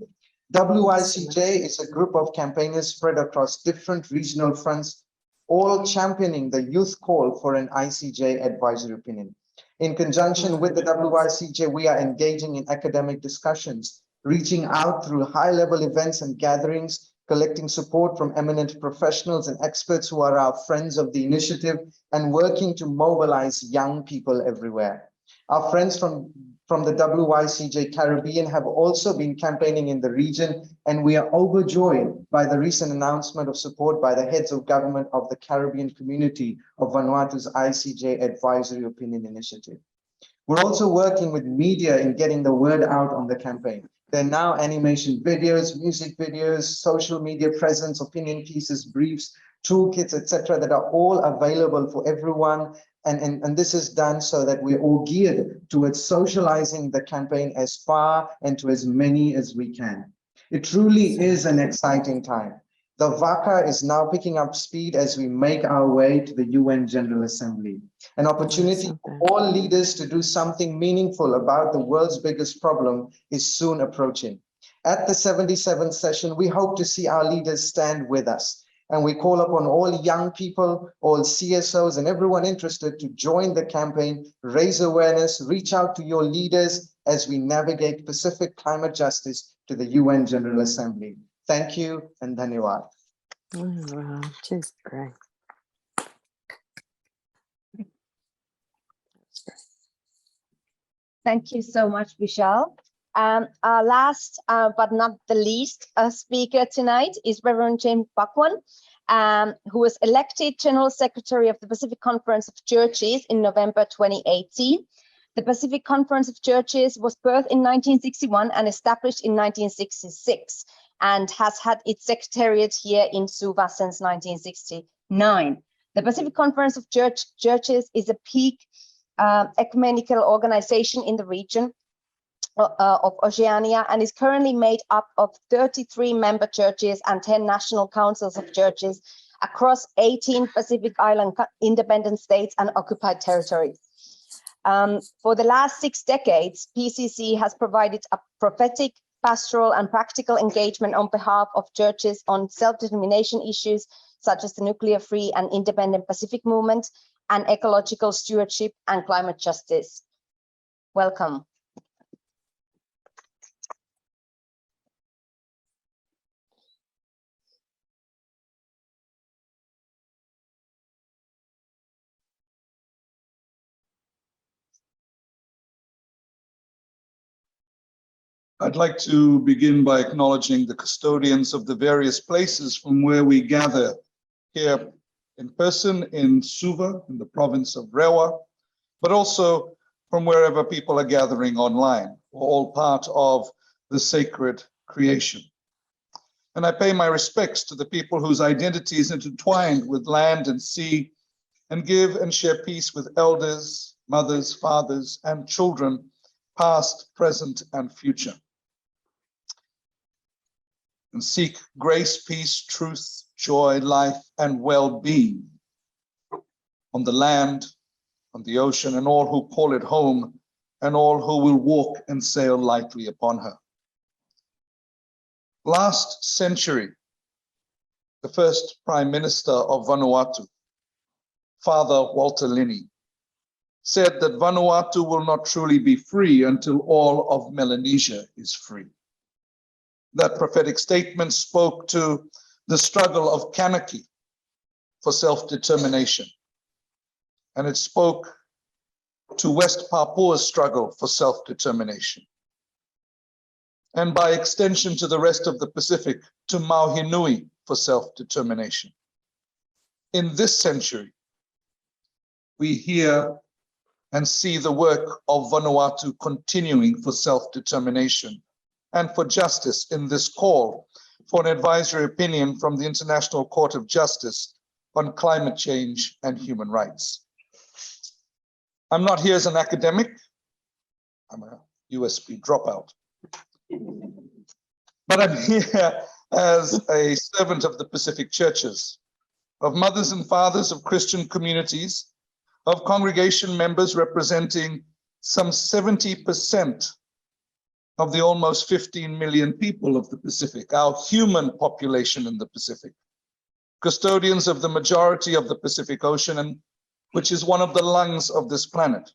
WICJ is a group of campaigners spread across different regional fronts, all championing the youth call for an ICJ advisory opinion. In conjunction with the WICJ, we are engaging in academic discussions, reaching out through high-level events and gatherings, collecting support from eminent professionals and experts who are our friends of the initiative, and working to mobilize young people everywhere. Our friends from the WICJ Caribbean have also been campaigning in the region, and we are overjoyed by the recent announcement of support by the heads of government of the Caribbean community of Vanuatu's ICJ Advisory Opinion Initiative. We're also working with media in getting the word out on the campaign. There are now animation videos, music videos, social media presence, opinion pieces, briefs, toolkits, etc., that are all available for everyone. And this is done so that we're all geared towards socializing the campaign as far and to as many as we can. It truly is an exciting time. The VACA is now picking up speed as we make our way to the UN General Assembly. An opportunity for all leaders to do something meaningful about the world's biggest problem is soon approaching. At the 77th session, we hope to see our leaders stand with us. And we call upon all young people, all CSOs, and everyone interested to join the campaign, raise awareness, reach out to your leaders as we navigate Pacific climate justice to the UN General Assembly. Thank you and dhanyawad. Oh, wow, just great. Thank you so much, Vishal. Our last, but not the least, speaker tonight is Reverend James Bhagwan, who was elected General Secretary of the Pacific Conference of Churches in November 2018. The Pacific Conference of Churches was birthed in 1961 and established in 1966, and has had its secretariat here in Suva since 1969. The Pacific Conference of Churches is a peak ecumenical organization in the region of Oceania, and is currently made up of 33 member churches and 10 national councils of churches across 18 Pacific Island independent states and occupied territories. For the last 6 decades, PCC has provided a prophetic, pastoral, and practical engagement on behalf of churches on self-determination issues such as the nuclear-free and independent Pacific movement, and ecological stewardship and climate justice. Welcome. I'd like to begin by acknowledging the custodians of the various places from where we gather here in person in Suva, in the province of Rewa, but also from wherever people are gathering online, all part of the sacred creation. And I pay my respects to the people whose identity is intertwined with land and sea, and give and share peace with elders, mothers, fathers, and children, past, present, and future. And seek grace, peace, truth, joy, life, and well-being on the land, on the ocean, and all who call it home, and all who will walk and sail lightly upon her. Last century, the first Prime Minister of Vanuatu, Father Walter Linney, said that Vanuatu will not truly be free until all of Melanesia is free. That prophetic statement spoke to the struggle of Kanaki for self-determination, and it spoke to West Papua's struggle for self-determination, and by extension to the rest of the Pacific, to Mauhinui for self-determination. in this century, we hear and see the work of Vanuatu continuing for self-determination and for justice in this call for an advisory opinion from the International Court of Justice on climate change and human rights. I'm not here as an academic. I'm a USB dropout. But I'm here as a servant of the Pacific churches, of mothers and fathers of Christian communities, of congregation members representing some 70% of the almost 15 million people of the Pacific, our human population in the Pacific, custodians of the majority of the Pacific Ocean, and which is one of the lungs of this planet.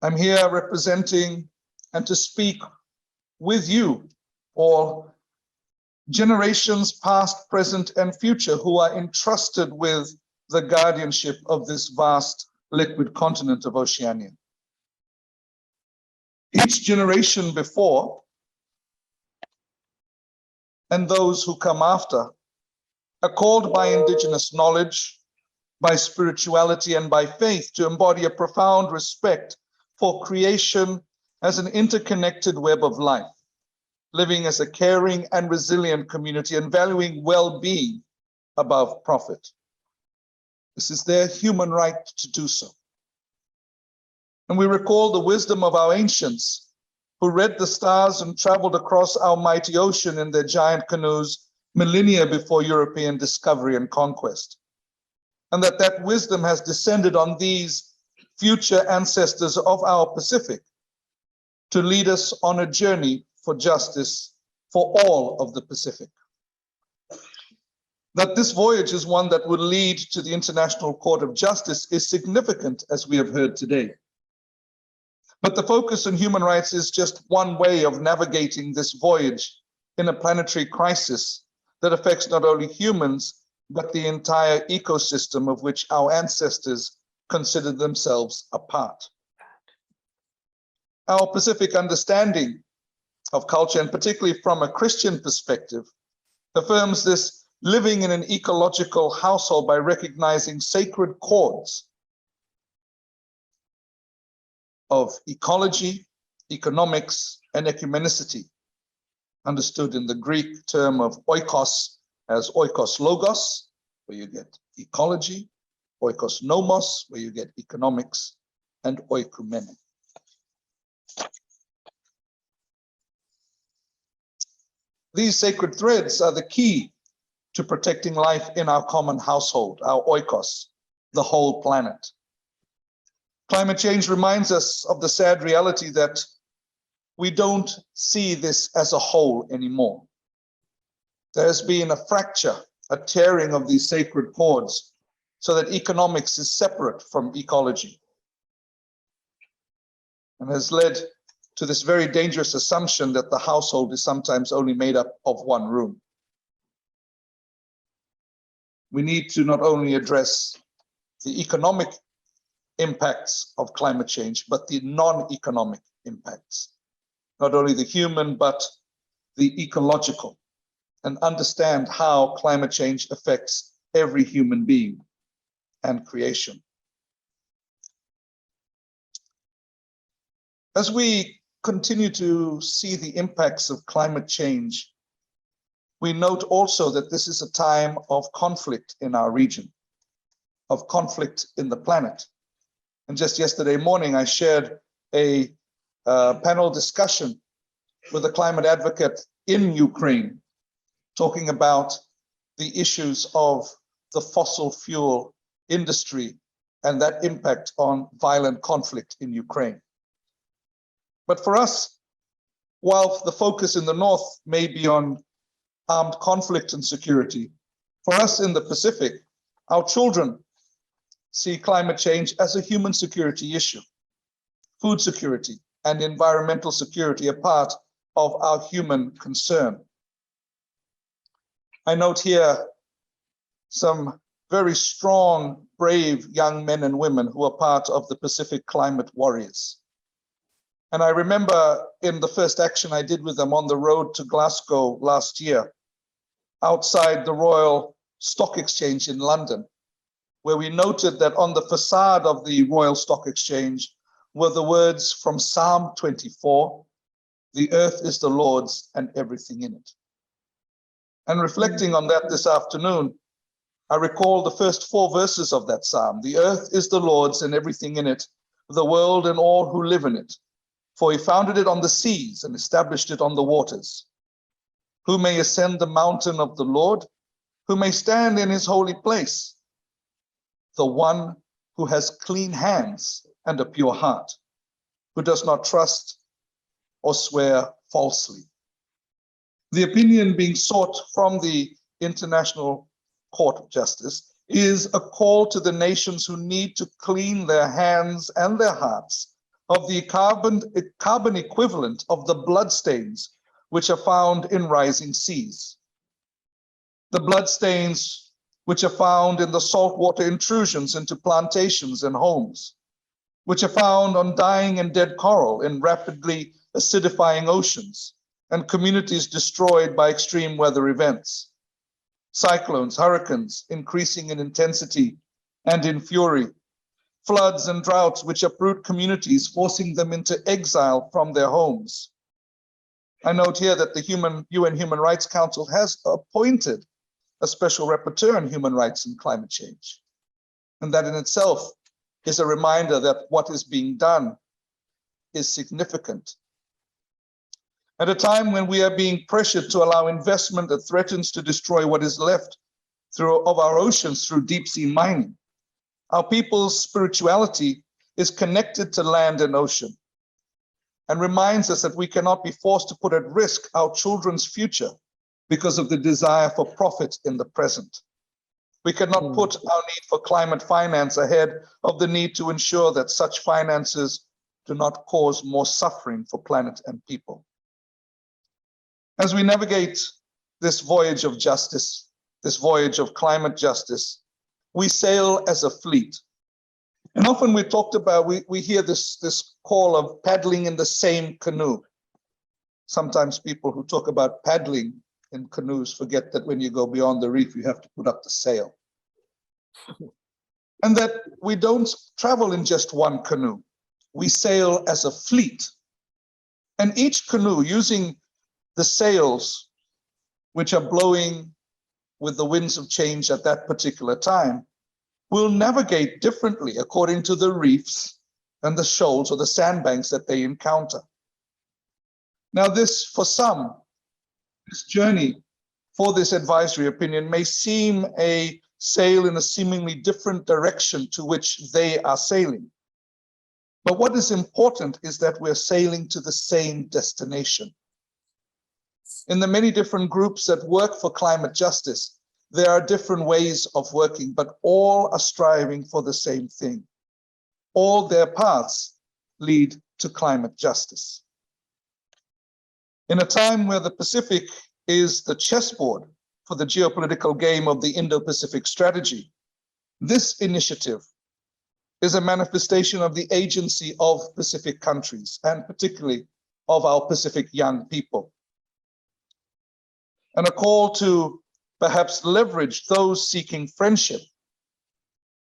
I'm here representing and to speak with you, all generations past, present, and future who are entrusted with the guardianship of this vast liquid continent of Oceania. Each generation before and those who come after are called by indigenous knowledge, by spirituality, and by faith to embody a profound respect for creation as an interconnected web of life, living as a caring and resilient community and valuing well-being above profit. This is their human right to do so. And we recall the wisdom of our ancients who read the stars and traveled across our mighty ocean in their giant canoes millennia before European discovery and conquest. And that wisdom has descended on these future ancestors of our Pacific to lead us on a journey for justice for all of the Pacific. That this voyage is one that will lead to the International Court of Justice is significant, as we have heard today. But the focus on human rights is just one way of navigating this voyage in a planetary crisis that affects not only humans, but the entire ecosystem of which our ancestors considered themselves a part. Our Pacific understanding of culture, and particularly from a Christian perspective, affirms this living in an ecological household by recognizing sacred chords of ecology, economics, and ecumenicity, understood in the Greek term of oikos as oikos logos, where you get ecology, oikos nomos, where you get economics, and oikumene. These sacred threads are the key to protecting life in our common household, our oikos, the whole planet. Climate change reminds us of the sad reality that we don't see this as a whole anymore. There has been a fracture, a tearing of these sacred cords, so that economics is separate from ecology, and has led to this very dangerous assumption that the household is sometimes only made up of one room. We need to not only address the economic impacts of climate change, but the non-economic impacts, not only the human, but the ecological, and understand how climate change affects every human being and creation. As we continue to see the impacts of climate change, we note also that this is a time of conflict in our region, of conflict in the planet. And just yesterday morning, I shared a panel discussion with a climate advocate in Ukraine, talking about the issues of the fossil fuel industry and that impact on violent conflict in Ukraine. But for us, while the focus in the North may be on armed conflict and security, for us in the Pacific, our children see climate change as a human security issue. Food security and environmental security are part of our human concern. I note here some very strong, brave young men and women who are part of the Pacific Climate Warriors. And I remember in the first action I did with them on the road to Glasgow last year, outside the Royal Stock Exchange in London, where we noted that on the facade of the Royal Stock Exchange were the words from Psalm 24, "The earth is the Lord's and everything in it." And reflecting on that this afternoon, I recall the first 4 verses of that psalm. "The earth is the Lord's and everything in it, the world and all who live in it. For he founded it on the seas and established it on the waters. Who may ascend the mountain of the Lord? Who may stand in his holy place? The one who has clean hands and a pure heart, who does not trust or swear falsely." The opinion being sought from the International Court of Justice is a call to the nations who need to clean their hands and their hearts of the carbon equivalent of the bloodstains which are found in rising seas. The bloodstains which are found in the saltwater intrusions into plantations and homes, which are found on dying and dead coral in rapidly acidifying oceans and communities destroyed by extreme weather events. Cyclones, hurricanes increasing in intensity and in fury, floods and droughts which uproot communities, forcing them into exile from their homes. I note here that the UN Human Rights Council has appointed a special rapporteur on human rights and climate change. And that in itself is a reminder that what is being done is significant. At a time when we are being pressured to allow investment that threatens to destroy what is left of our oceans through deep sea mining, our people's spirituality is connected to land and ocean and reminds us that we cannot be forced to put at risk our children's future because of the desire for profit in the present. We cannot put our need for climate finance ahead of the need to ensure that such finances do not cause more suffering for planet and people. As we navigate this voyage of justice, this voyage of climate justice, we sail as a fleet. And often we talked about, we hear this call of paddling in the same canoe. Sometimes people who talk about paddling in canoes forget that when you go beyond the reef, you have to put up the sail. And that we don't travel in just one canoe. We sail as a fleet. And each canoe, using the sails, which are blowing with the winds of change at that particular time, will navigate differently according to the reefs and the shoals or the sandbanks that they encounter. Now this, for some, this journey for this advisory opinion may seem a sail in a seemingly different direction to which they are sailing. But what is important is that we're sailing to the same destination. In the many different groups that work for climate justice, there are different ways of working, but all are striving for the same thing. All their paths lead to climate justice. In a time where the Pacific is the chessboard for the geopolitical game of the Indo-Pacific strategy, this initiative is a manifestation of the agency of Pacific countries, and particularly of our Pacific young people. And a call to perhaps leverage those seeking friendship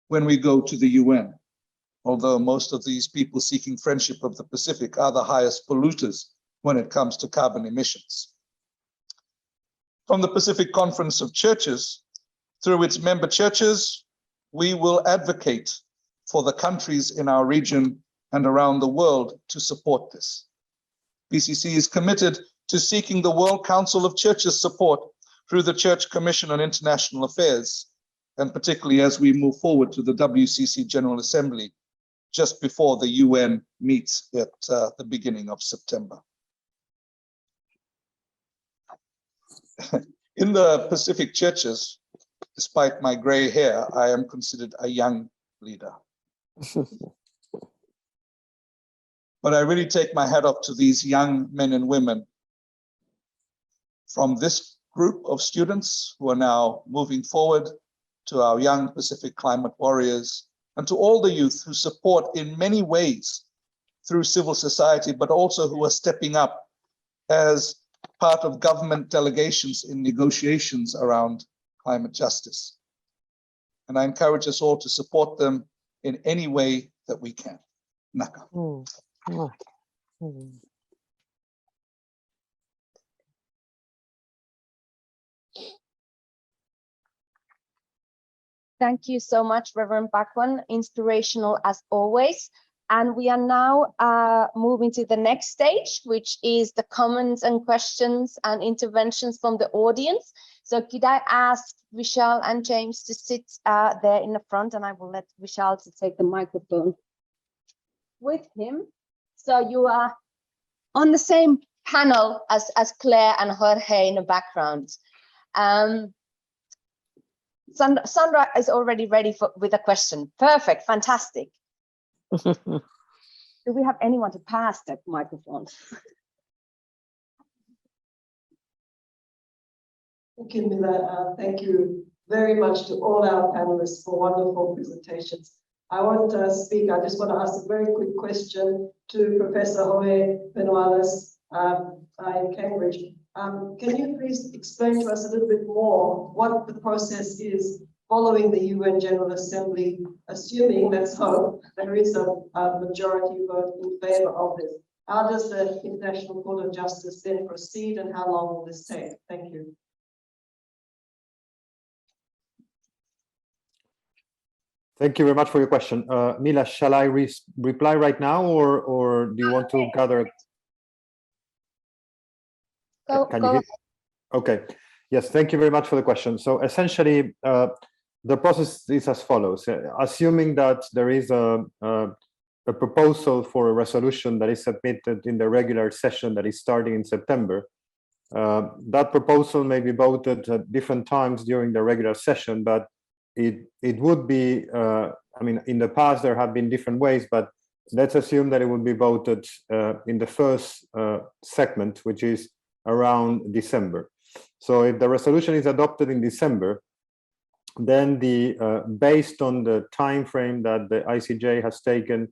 when we go to the UN, although most of these people seeking friendship of the Pacific are the highest polluters when it comes to carbon emissions. From the Pacific Conference of Churches, through its member churches, we will advocate for the countries in our region and around the world to support this. PCC is committed to seeking the World Council of Churches support through the Church Commission on International Affairs, and particularly as we move forward to the WCC General Assembly just before the UN meets at the beginning of September. In the Pacific churches, despite my gray hair, I am considered a young leader. But I really take my hat off to these young men and women from this group of students who are now moving forward, to our young Pacific climate warriors, and to all the youth who support in many ways through civil society, but also who are stepping up as part of government delegations in negotiations around climate justice. And I encourage us all to support them in any way that we can. Naka. Thank you so much, Reverend Bakwan. Inspirational as always. And we are now moving to the next stage, which is the comments and questions and interventions from the audience. So could I ask Vishal and James to sit there in the front, and I will let Vishal to take the microphone with him. So you are on the same panel as Claire and Jorge in the background. Sandra is already ready with a question. Perfect, fantastic. Do we have anyone to pass that microphone? Thank you, Mila. Thank you very much to all our panelists for wonderful presentations. I want to speak. I just want to ask a very quick question to Professor Jorge Penuelas in Cambridge. Can you please explain to us a little bit more what the process is following the UN General Assembly, assuming, let's hope, there is a majority vote in favor of this? How does the International Court of Justice then proceed, and how long will this take? Thank you. Thank you very much for your question. Mila, shall I reply right now, or do you want to gather? Can you hear? Okay. Yes, thank you very much for the question. So essentially, the process is as follows. Assuming that there is a proposal for a resolution that is submitted in the regular session that is starting in September, that proposal may be voted at different times during the regular session, but it would be, I mean, in the past there have been different ways, but let's assume that it would be voted in the first segment, which is around December. So if the resolution is adopted in December, then based on the time frame that the ICJ has taken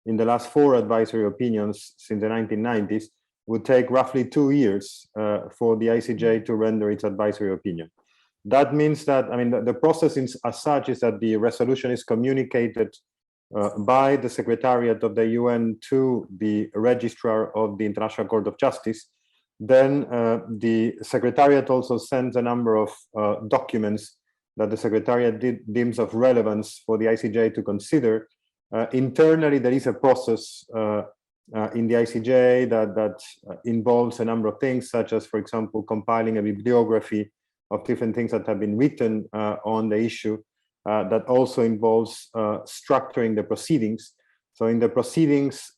in the last 4 advisory opinions since the 1990s, would take roughly 2 years for the ICJ to render its advisory opinion. That means that, I mean, the process as such is that the resolution is communicated by the Secretariat of the UN to the Registrar of the International Court of Justice. Then the Secretariat also sends a number of documents that the Secretariat deems of relevance for the ICJ to consider. Internally, there is a process in the ICJ that involves a number of things, such as, for example, compiling a bibliography of different things that have been written on the issue, that also involves structuring the proceedings. So in the proceedings,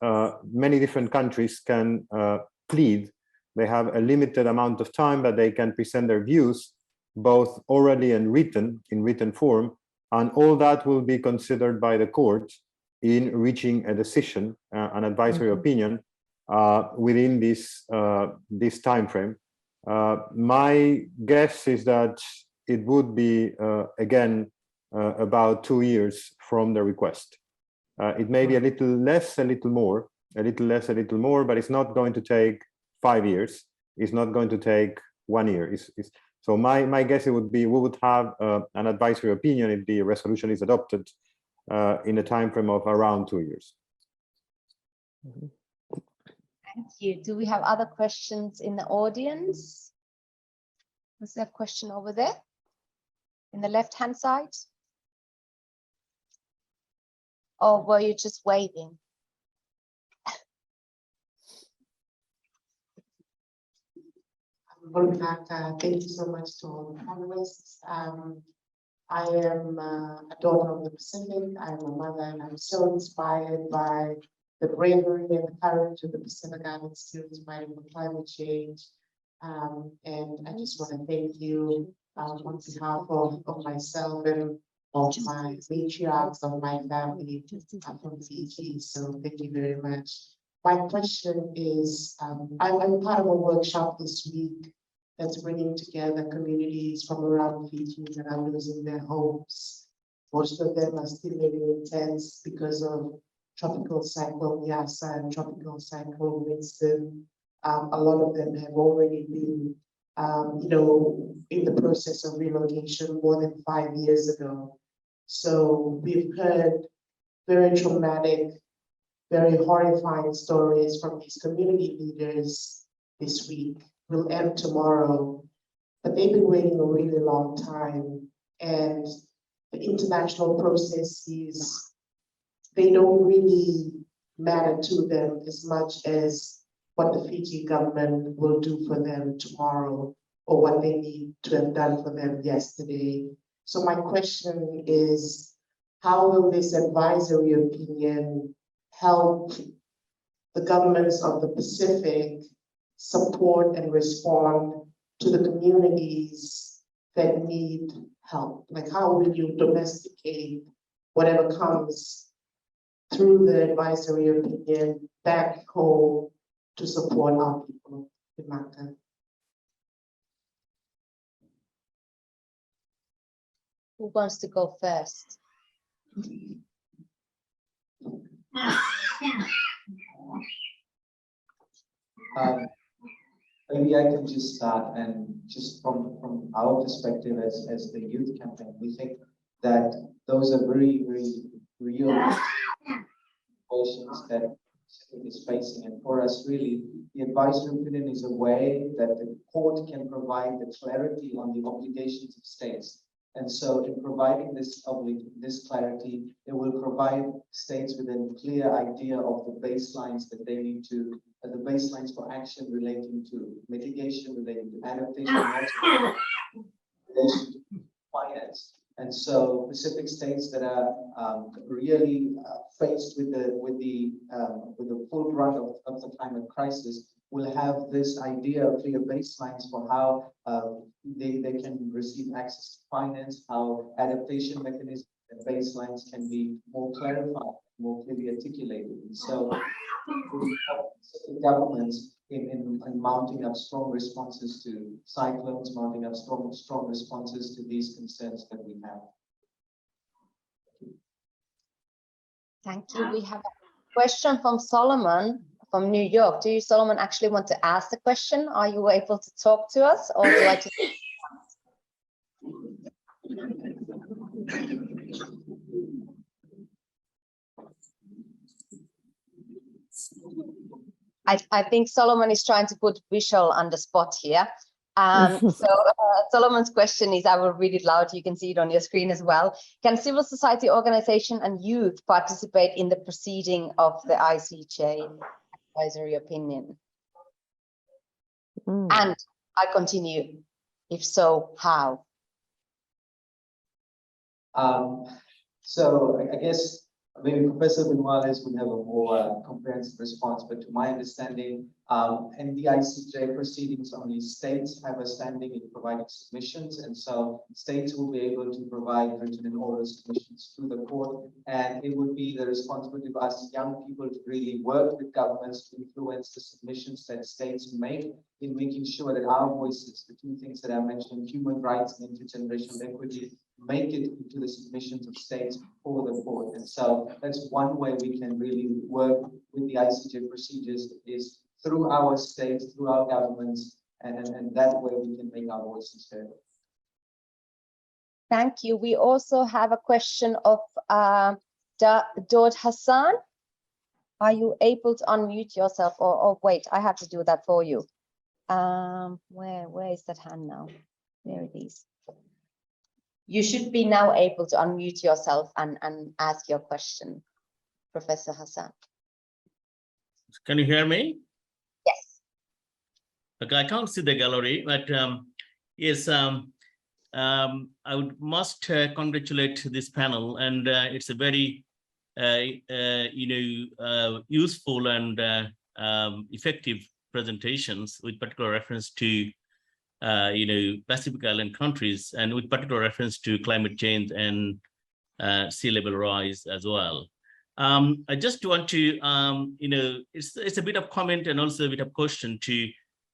many different countries can plead. They have a limited amount of time that they can present their views, both orally and in written form, and all that will be considered by the court in reaching a decision, an advisory opinion, within this time frame. My guess is that it would be, again, about 2 years from the request. It may be a little less, a little more, a little less, a little more, but it's not going to take 5 years. It's not going to take 1 year. So my guess it would be we would have an advisory opinion if the resolution is adopted in a time frame of around 2 years. Thank you. Do we have other questions in the audience? Was there a question over there in the left-hand side? Or were you just waving? Thank you so much to all the panelists. I am a daughter of the Pacific. I'm a mother, and I'm so inspired by the bravery and the courage of the Pacific Island students fighting for climate change. And I just want to thank you on behalf of myself and of my matriarchs of my family from Fiji. So thank you very much. My question is, I'm part of a workshop this week that's bringing together communities from around Fiji that are losing their homes. Most of them are still living in tents because of Tropical Cyclone Yasa and Tropical Cyclone Winston. A lot of them have already been, in the process of relocation more than 5 years ago. So we've heard very traumatic, very horrifying stories from these community leaders this week. Will end tomorrow, but they've been waiting a really long time. And the international processes, they don't really matter to them as much as what the Fiji government will do for them tomorrow or what they need to have done for them yesterday. So my question is, how will this advisory opinion help the governments of the Pacific support and respond to the communities that need help? Like, how will you domesticate whatever comes through the advisory opinion back home to support our people in Mactan? Who wants to go first? Maybe I can just start, and just from our perspective as the youth campaign, we think that those are very, very real situations that is facing. And for us, really, the advisory opinion is a way that the court can provide the clarity on the obligations of states. And so in providing this clarity, it will provide states with a clear idea of the baselines that they need to, the baselines for action relating to mitigation, relating to adaptation, relation to finance. And so Pacific states that are really faced with the full brunt of the climate crisis will have this idea of clear baselines for how they can receive access to finance, how adaptation mechanisms and baselines can be more clarified, more clearly articulated. And so governments in mounting up strong responses to cyclones, mounting up strong responses to these concerns that we have. Thank you. We have a question from Solomon from New York. Do you, Solomon, actually want to ask the question? Are you able to talk to us, or do I just... I think Solomon is trying to put visual on the spot here. So Solomon's question is, I will read it loud, you can see it on your screen as well. Can civil society organization and youth participate in the proceeding of the ICJ advisory opinion? And I continue, if so, how? So I guess maybe Professor Benoit would have a more comprehensive response, but to my understanding, in the ICJ proceedings, only states have a standing in providing submissions, and so states will be able to provide written and oral submissions to the court, and it would be the responsibility of us young people to really work with governments to influence the submissions that states make, in making sure that our voices, the two things that I mentioned, human rights and intergenerational equity, make it into the submissions of states for the court. And so that's one way we can really work with the ICJ procedures, is through our states, through our governments, and that way we can make our voices heard. Thank you. We also have a question of Daud Hassan. Are you able to unmute yourself, or wait, I have to do that for you. Where is that hand now? There it is. You should be now able to unmute yourself and ask your question, Professor Hassan. Can you hear me? Yes. Okay, I can't see the gallery, but yes, I must congratulate this panel, and it's a very useful and effective presentations, with particular reference to Pacific Island countries, and with particular reference to climate change and sea level rise as well. I just want to, it's a bit of comment and also a bit of question to,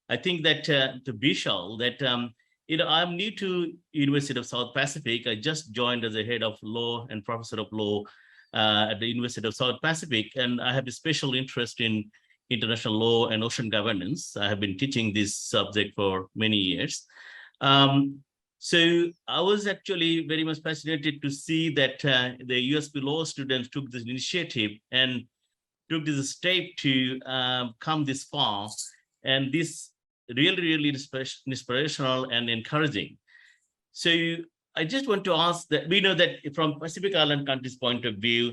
I think that to Vishal, that, I'm new to University of South Pacific. I just joined as a head of law and professor of law at the University of South Pacific, and I have a special interest in international law and ocean governance. I have been teaching this subject for many years. So I was actually very much fascinated to see that the USP law students took this initiative and took this step to come this far. And this really inspirational and encouraging. So I just want to ask that we know that from Pacific Island countries' point of view,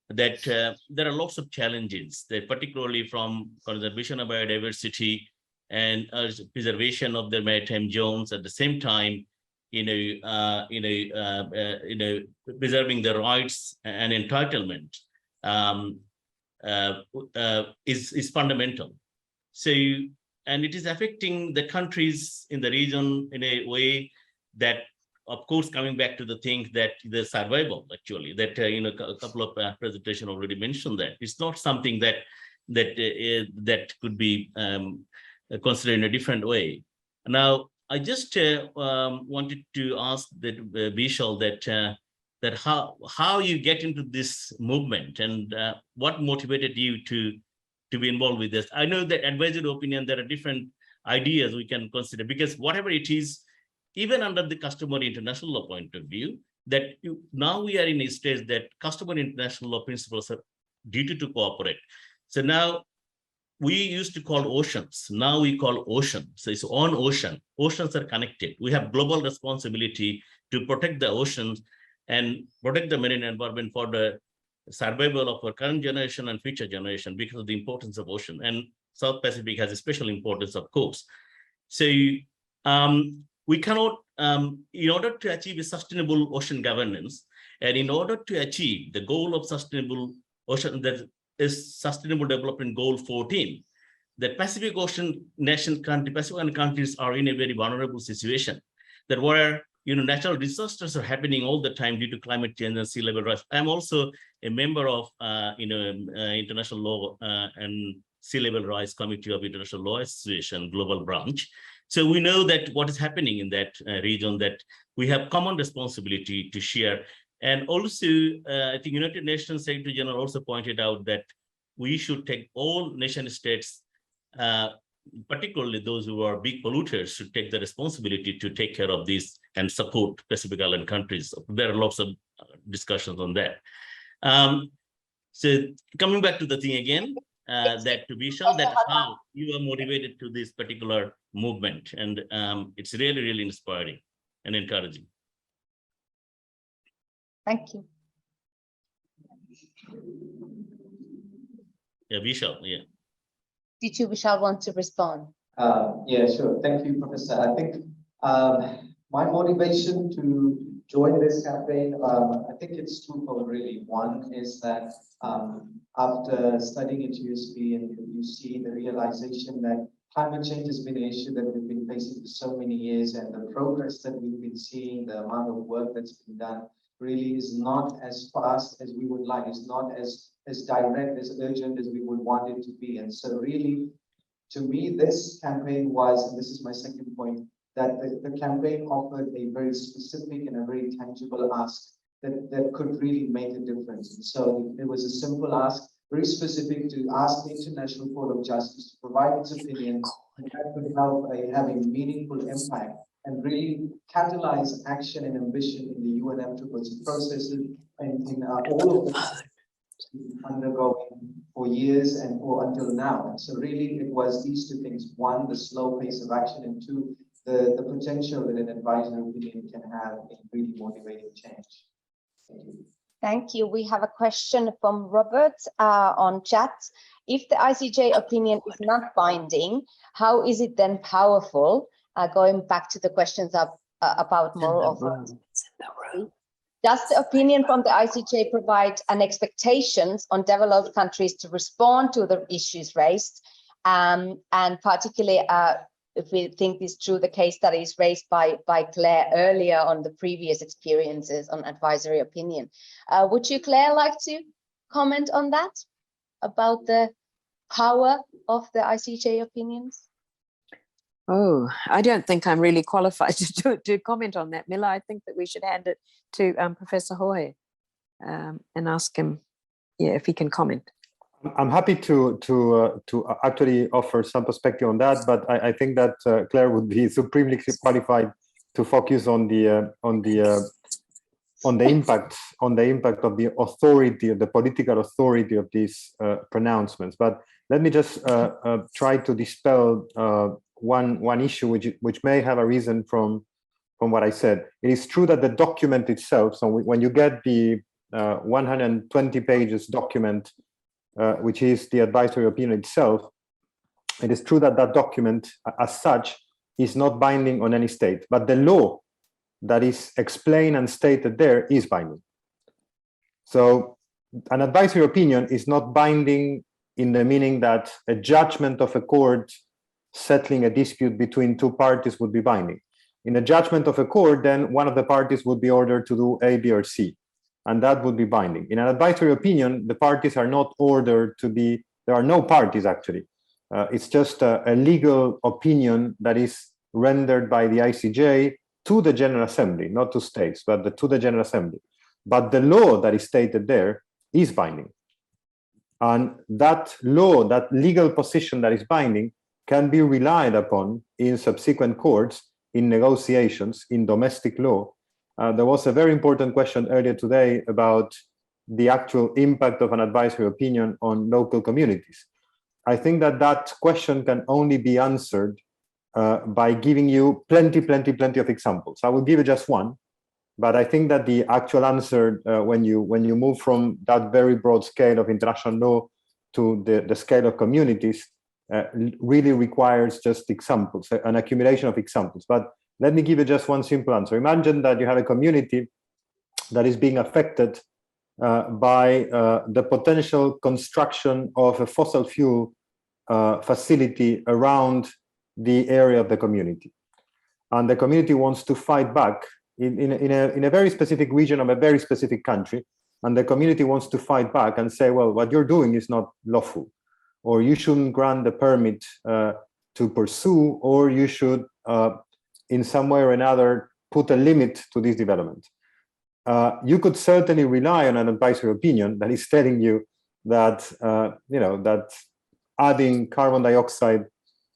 that there are lots of challenges, that particularly from conservation of biodiversity and preservation of their maritime zones. At the same time, preserving the rights and entitlement is fundamental. So, and it is affecting the countries in the region in a way that, of course, coming back to the things that the survival, actually, that a couple of presentation already mentioned that it's not something that could be considered in a different way. Now, I just wanted to ask that Vishal that how you get into this movement and what motivated you to be involved with this. I know that advisory opinion, there are different ideas we can consider, because whatever it is, even under the customary international law point of view, that now we are in a stage that customary international law principles are duty to cooperate. So now we used to call oceans, now we call ocean. So it's on ocean. Oceans are connected. We have global responsibility to protect the oceans and protect the marine environment for the survival of our current generation and future generation, because of the importance of ocean. And South Pacific has a special importance, of course. So we cannot, in order to achieve a sustainable ocean governance, and in order to achieve the goal of sustainable ocean, that is Sustainable Development Goal 14, the Pacific Ocean Pacific countries are in a very vulnerable situation, that where natural disasters are happening all the time due to climate change and sea level rise. I'm also a member of International Law and Sea Level Rise Committee of International Law Association Global Branch. So we know that what is happening in that region, that we have common responsibility to share. And also, I think United Nations Secretary General also pointed out that we should take all nation states, particularly those who are big polluters, should take the responsibility to take care of this and support Pacific Island countries. There are lots of discussions on that. So coming back to the thing again, that to Vishal, that how you are motivated to this particular movement, and it's really inspiring and encouraging. Thank you. Yeah, Vishal, yeah. Did you, Vishal, want to respond? Yeah, sure. Thank you, Professor. I think my motivation to join this campaign, I think it's twofold, really. One is that after studying at USP, and you see the realization that climate change has been an issue that we've been facing for so many years, and the progress that we've been seeing, the amount of work that's been done, really is not as fast as we would like. It's not as direct, as urgent as we would want it to be. And so really, to me, this campaign was, and this is my second point, that the campaign offered a very specific and a very tangible ask that could really make a difference. And so it was a simple ask, very specific, to ask the International Court of Justice to provide its opinion, and that could help have a meaningful impact and really catalyze action and ambition in the UNFCCC processes and in all of this undergoing for years and for until now. And so really it was these two things: one, the slow pace of action, and two, the potential that an advisory opinion can have in really motivating change. Thank you. Thank you. We have a question from Robert on chat. If the ICJ opinion is not binding, how is it then powerful? Going back to the questions about moral authority. Does the opinion from the ICJ provide an expectations on developed countries to respond to the issues raised? And particularly, if we think this through the case studies raised by Claire earlier on the previous experiences on advisory opinion. Would you, Claire, like to comment on that, about the power of the ICJ opinions? Oh, I don't think I'm really qualified to comment on that, Mila. I think that we should hand it to Professor Hohe and ask him, if he can comment. I'm happy to actually offer some perspective on that, but I think that Claire would be supremely qualified to focus on the impact of the authority, of the political authority of these pronouncements. But let me just try to dispel one issue which may have a reason from what I said. It is true that the document itself, so when you get the 120 pages document, which is the advisory opinion itself, it is true that that document as such is not binding on any state, but the law that is explained and stated there is binding. So an advisory opinion is not binding in the meaning that a judgment of a court settling a dispute between two parties would be binding. In a judgment of a court, then one of the parties would be ordered to do A, B, or C, and that would be binding. In an advisory opinion, the parties are not ordered to be, there are no parties actually. It's just a legal opinion that is rendered by the ICJ to the General Assembly, not to states, but to the General Assembly. But the law that is stated there is binding. And that law, that legal position that is binding, can be relied upon in subsequent courts, in negotiations, in domestic law. There was a very important question earlier today about the actual impact of an advisory opinion on local communities. I think that that question can only be answered by giving you plenty of examples. I will give you just one, but I think that the actual answer, when you move from that very broad scale of international law to the scale of communities, really requires just examples, an accumulation of examples. But let me give you just one simple answer. Imagine that you have a community that is being affected by the potential construction of a fossil fuel facility around the area of the community, and the community wants to fight back in a very specific region of a very specific country, and the community wants to fight back and say, well, what you're doing is not lawful, or you shouldn't grant the permit to pursue, or you should in some way or another put a limit to this development. You could certainly rely on an advisory opinion that is telling you that that adding carbon dioxide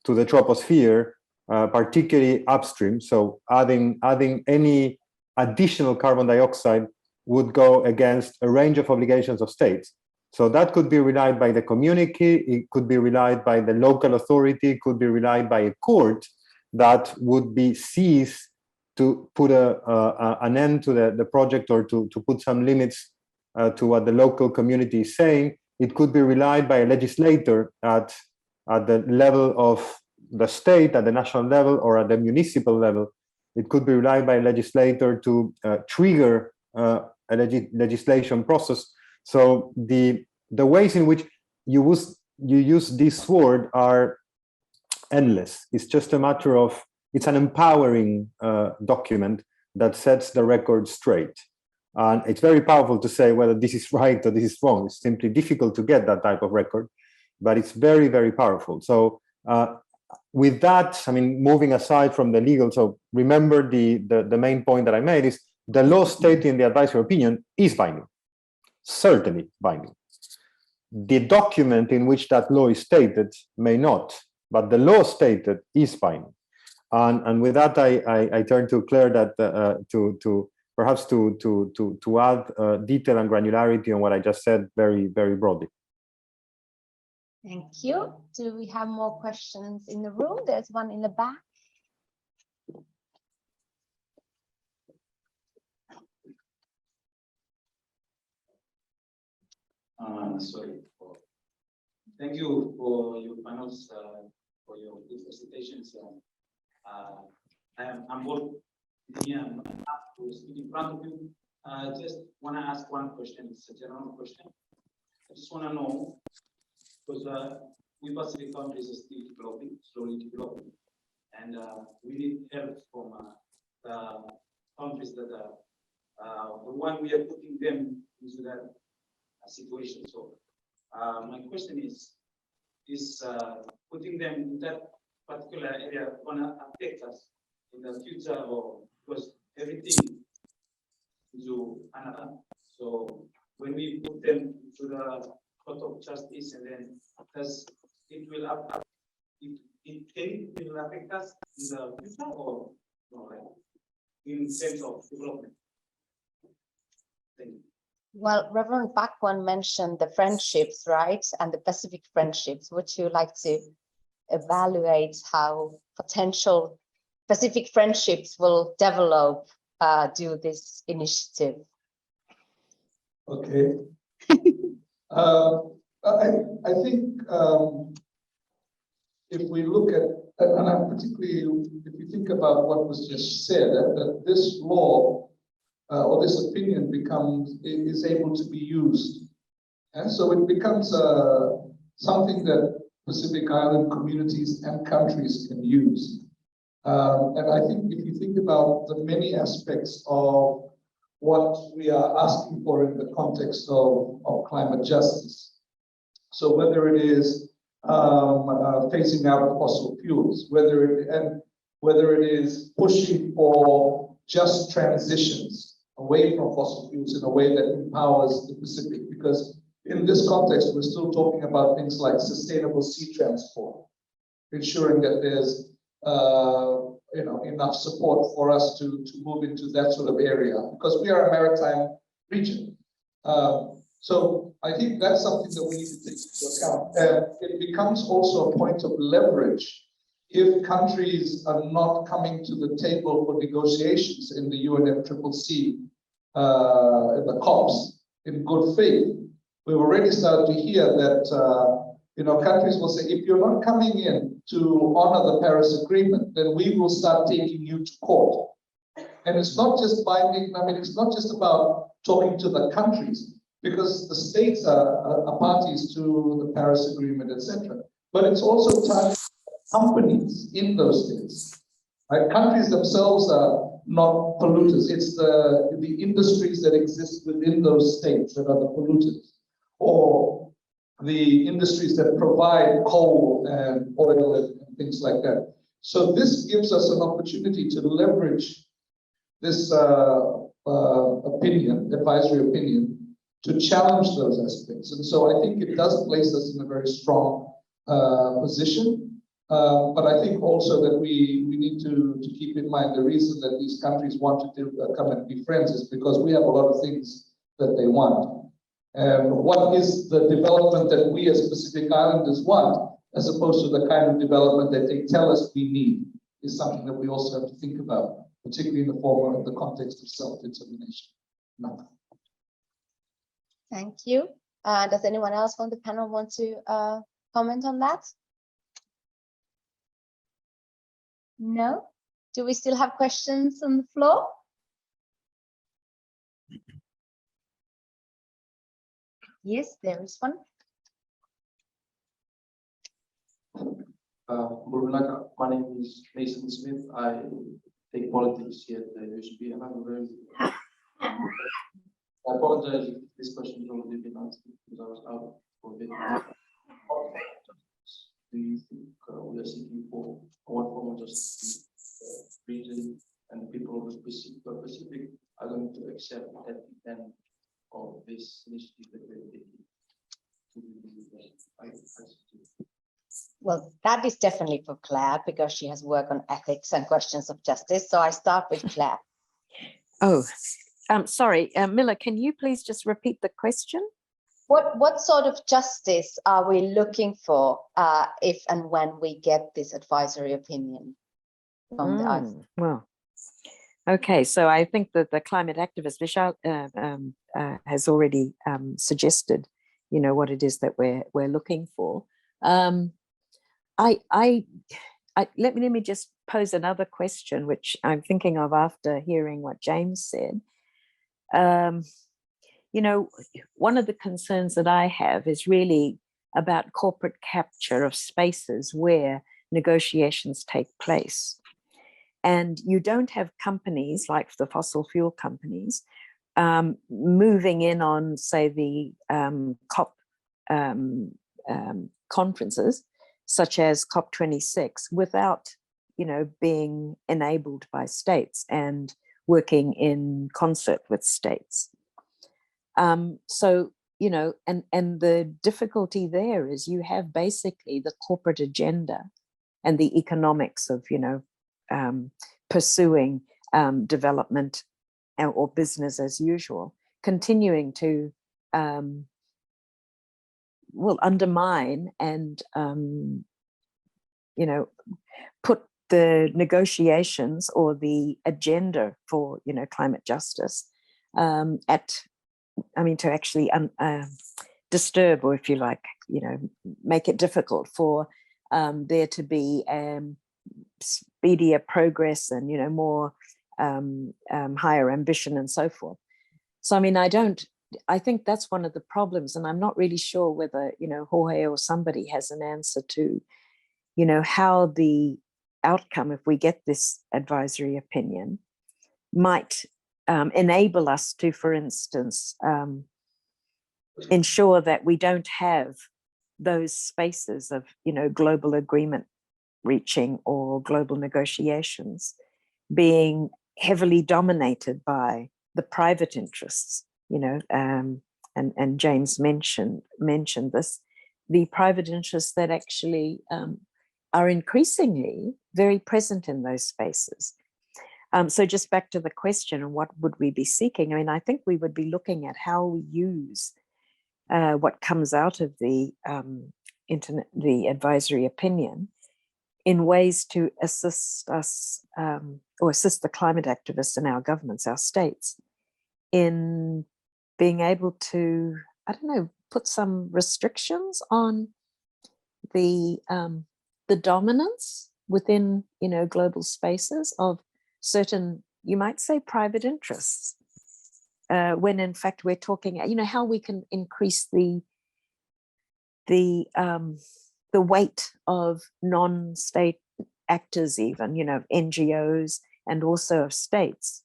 to the troposphere, particularly upstream, so adding any additional carbon dioxide would go against a range of obligations of states. So that could be relied by the community, it could be relied by the local authority, it could be relied by a court that would be seized to put an end to the project, or to put some limits to what the local community is saying. It could be relied by a legislator at the level of the state, at the national level, or at the municipal level. It could be relied by a legislator to trigger a legislation process. So the ways in which you use this word are endless. It's just a matter of, it's an empowering document that sets the record straight. And it's very powerful to say whether this is right or this is wrong. It's simply difficult to get that type of record, but it's very, very powerful. So with that, I mean, moving aside from the legal, so remember the main point that I made is the law stated in the advisory opinion is binding, certainly binding. The document in which that law is stated may not, but the law stated is binding. And with that, I turn to Claire that to perhaps to add detail and granularity on what I just said very, very broadly. Thank you. Do we have more questions in the room? There's one in the back. Sorry. Thank you for your panels, for your presentations. I'm both here and to speak in front of you. Just want to ask one question. It's a general question. I just want to know, because we Pacific countries are still developing, slowly developing, and we need help from the countries that are the one we are putting them into that situation. So my question is putting them in that particular area gonna affect us in the future, or because everything into another? So when we put them into the Court of Justice, and then does it will it will affect us in the future or no, like in terms of development? Thank you. Well, Reverend Bakwan mentioned the friendships, right? And the Pacific friendships. Would you like to evaluate how potential Pacific friendships will develop due this initiative? Okay. I think if we look at, and I'm particularly, if you think about what was just said, that this law or this opinion is able to be used. And so it becomes something that Pacific Island communities and countries can use. And I think if you think about the many aspects of what we are asking for in the context of climate justice. So whether it is phasing out fossil fuels, whether it is pushing for just transitions away from fossil fuels in a way that empowers the Pacific, because in this context, we're still talking about things like sustainable sea transport, ensuring that there's enough support for us to move into that sort of area, because we are a maritime region. So I think that's something that we need to take into account. And it becomes also a point of leverage if countries are not coming to the table for negotiations in the UNFCCC, in the COPs, in good faith. We've already started to hear that countries will say, if you're not coming in to honor the Paris Agreement, then we will start taking you to court. And it's not just binding, it's not just about talking to the countries, because the states are parties to the Paris Agreement, etc. But it's also targeting companies in those states. Right? Countries themselves are not polluters. It's the industries that exist within those states that are the polluters, or the industries that provide coal and oil and things like that. So this gives us an opportunity to leverage this advisory opinion, to challenge those aspects. And so I think it does place us in a very strong position. But I think also that we need to keep in mind the reason that these countries want to come and be friends is because we have a lot of things that they want. And what is the development that we as Pacific Islanders want, as opposed to the kind of development that they tell us we need, is something that we also have to think about, particularly in the context of self-determination. No. Thank you. Does anyone else from the panel want to comment on that? No? Do we still have questions on the floor? Yes, there is one. My name is Mason Smith. I take politics here at the USP, and I'm very. I apologize if this question has already been answered because I was out for a bit. Do you think we are seeking for one form of justice region and the people of the Pacific are going to accept at the end of this initiative that we're taking? Well, that is definitely for Claire because she has worked on ethics and questions of justice. So I start with Claire. Oh, sorry, Miller, can you please just repeat the question? What sort of justice are we looking for if and when we get this advisory opinion from the ICC? Well, okay, so I think that the climate activist Vishal has already suggested, what it is that we're looking for. Let me just pose another question, which I'm thinking of after hearing what James said. One of the concerns that I have is really about corporate capture of spaces where negotiations take place. And you don't have companies like the fossil fuel companies moving in on, say, the COP conferences, such as COP26, without, being enabled by states and working in concert with states. So you know, and the difficulty there is you have basically the corporate agenda and the economics of, you know, pursuing development or business as usual, continuing to will undermine and you know, put the negotiations or the agenda for, you know, climate justice to actually disturb, or if you like, you know, make it difficult for there to be speedier progress and, you know, more higher ambition and so forth. So, I mean, I think that's one of the problems, and I'm not really sure whether, you know, Jorge or somebody has an answer to, you know, how the outcome, if we get this advisory opinion, might enable us to, for instance, ensure that we don't have those spaces of, you know, global agreement reaching or global negotiations being heavily dominated by the private interests, you know, and James mentioned this, the private interests that actually are increasingly very present in those spaces. So just back to the question, what would we be seeking? I mean, I think we would be looking at how we use what comes out of the advisory opinion in ways to assist us or assist the climate activists in our governments, our states, in being able to, I don't know, put some restrictions on the dominance within, you know, global spaces of certain, you might say, private interests, when in fact we're talking, you know, how we can increase the weight of non-state actors, even, you know, NGOs and also of states,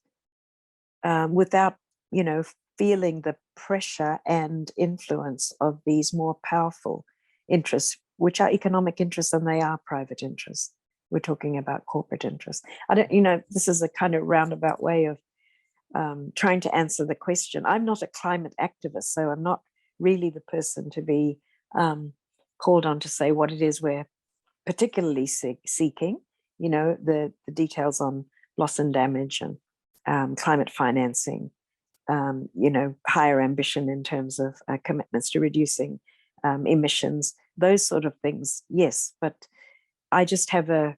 without, you know, feeling the pressure and influence of these more powerful interests, which are economic interests and they are private interests. We're talking about corporate interests. I don't, you know, this is a kind of roundabout way of trying to answer the question. I'm not a climate activist, so I'm not really the person to be called on to say what it is we're particularly seeking, you know, the details on loss and damage and climate financing, you know, higher ambition in terms of commitments to reducing emissions, those sort of things, yes. But I just have a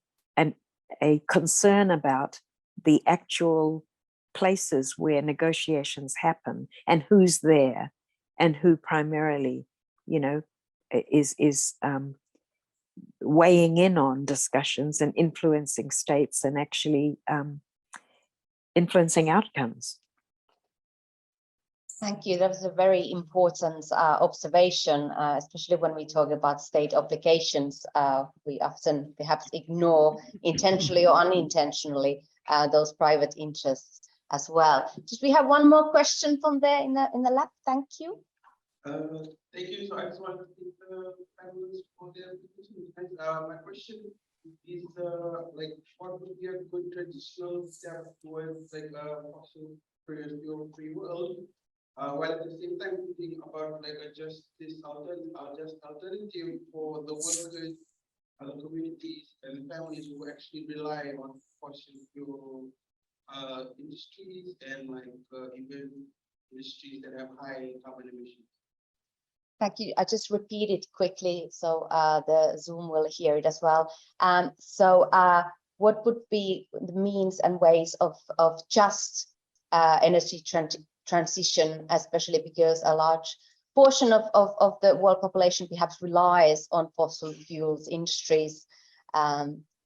concern about the actual places where negotiations happen and who's there and who primarily, you know, is weighing in on discussions and influencing states and actually influencing outcomes. Thank you. That was a very important observation, especially when we talk about state obligations. We often perhaps ignore intentionally or unintentionally those private interests as well. Just we have one more question from there in the lab. Thank you. Thank you. So I just want to thank the panelists for their presentation. My question is like, what would be a good traditional step towards like a fossil fuel-free world? While at the same time thinking about like a just alternative for the workers, the communities and families who actually rely on fossil fuel industries and like even industries that have high carbon emissions. Thank you. I just repeat it quickly so the Zoom will hear it as well. What would be the means and ways of just energy transition, especially because a large portion of the world population perhaps relies on fossil fuels industries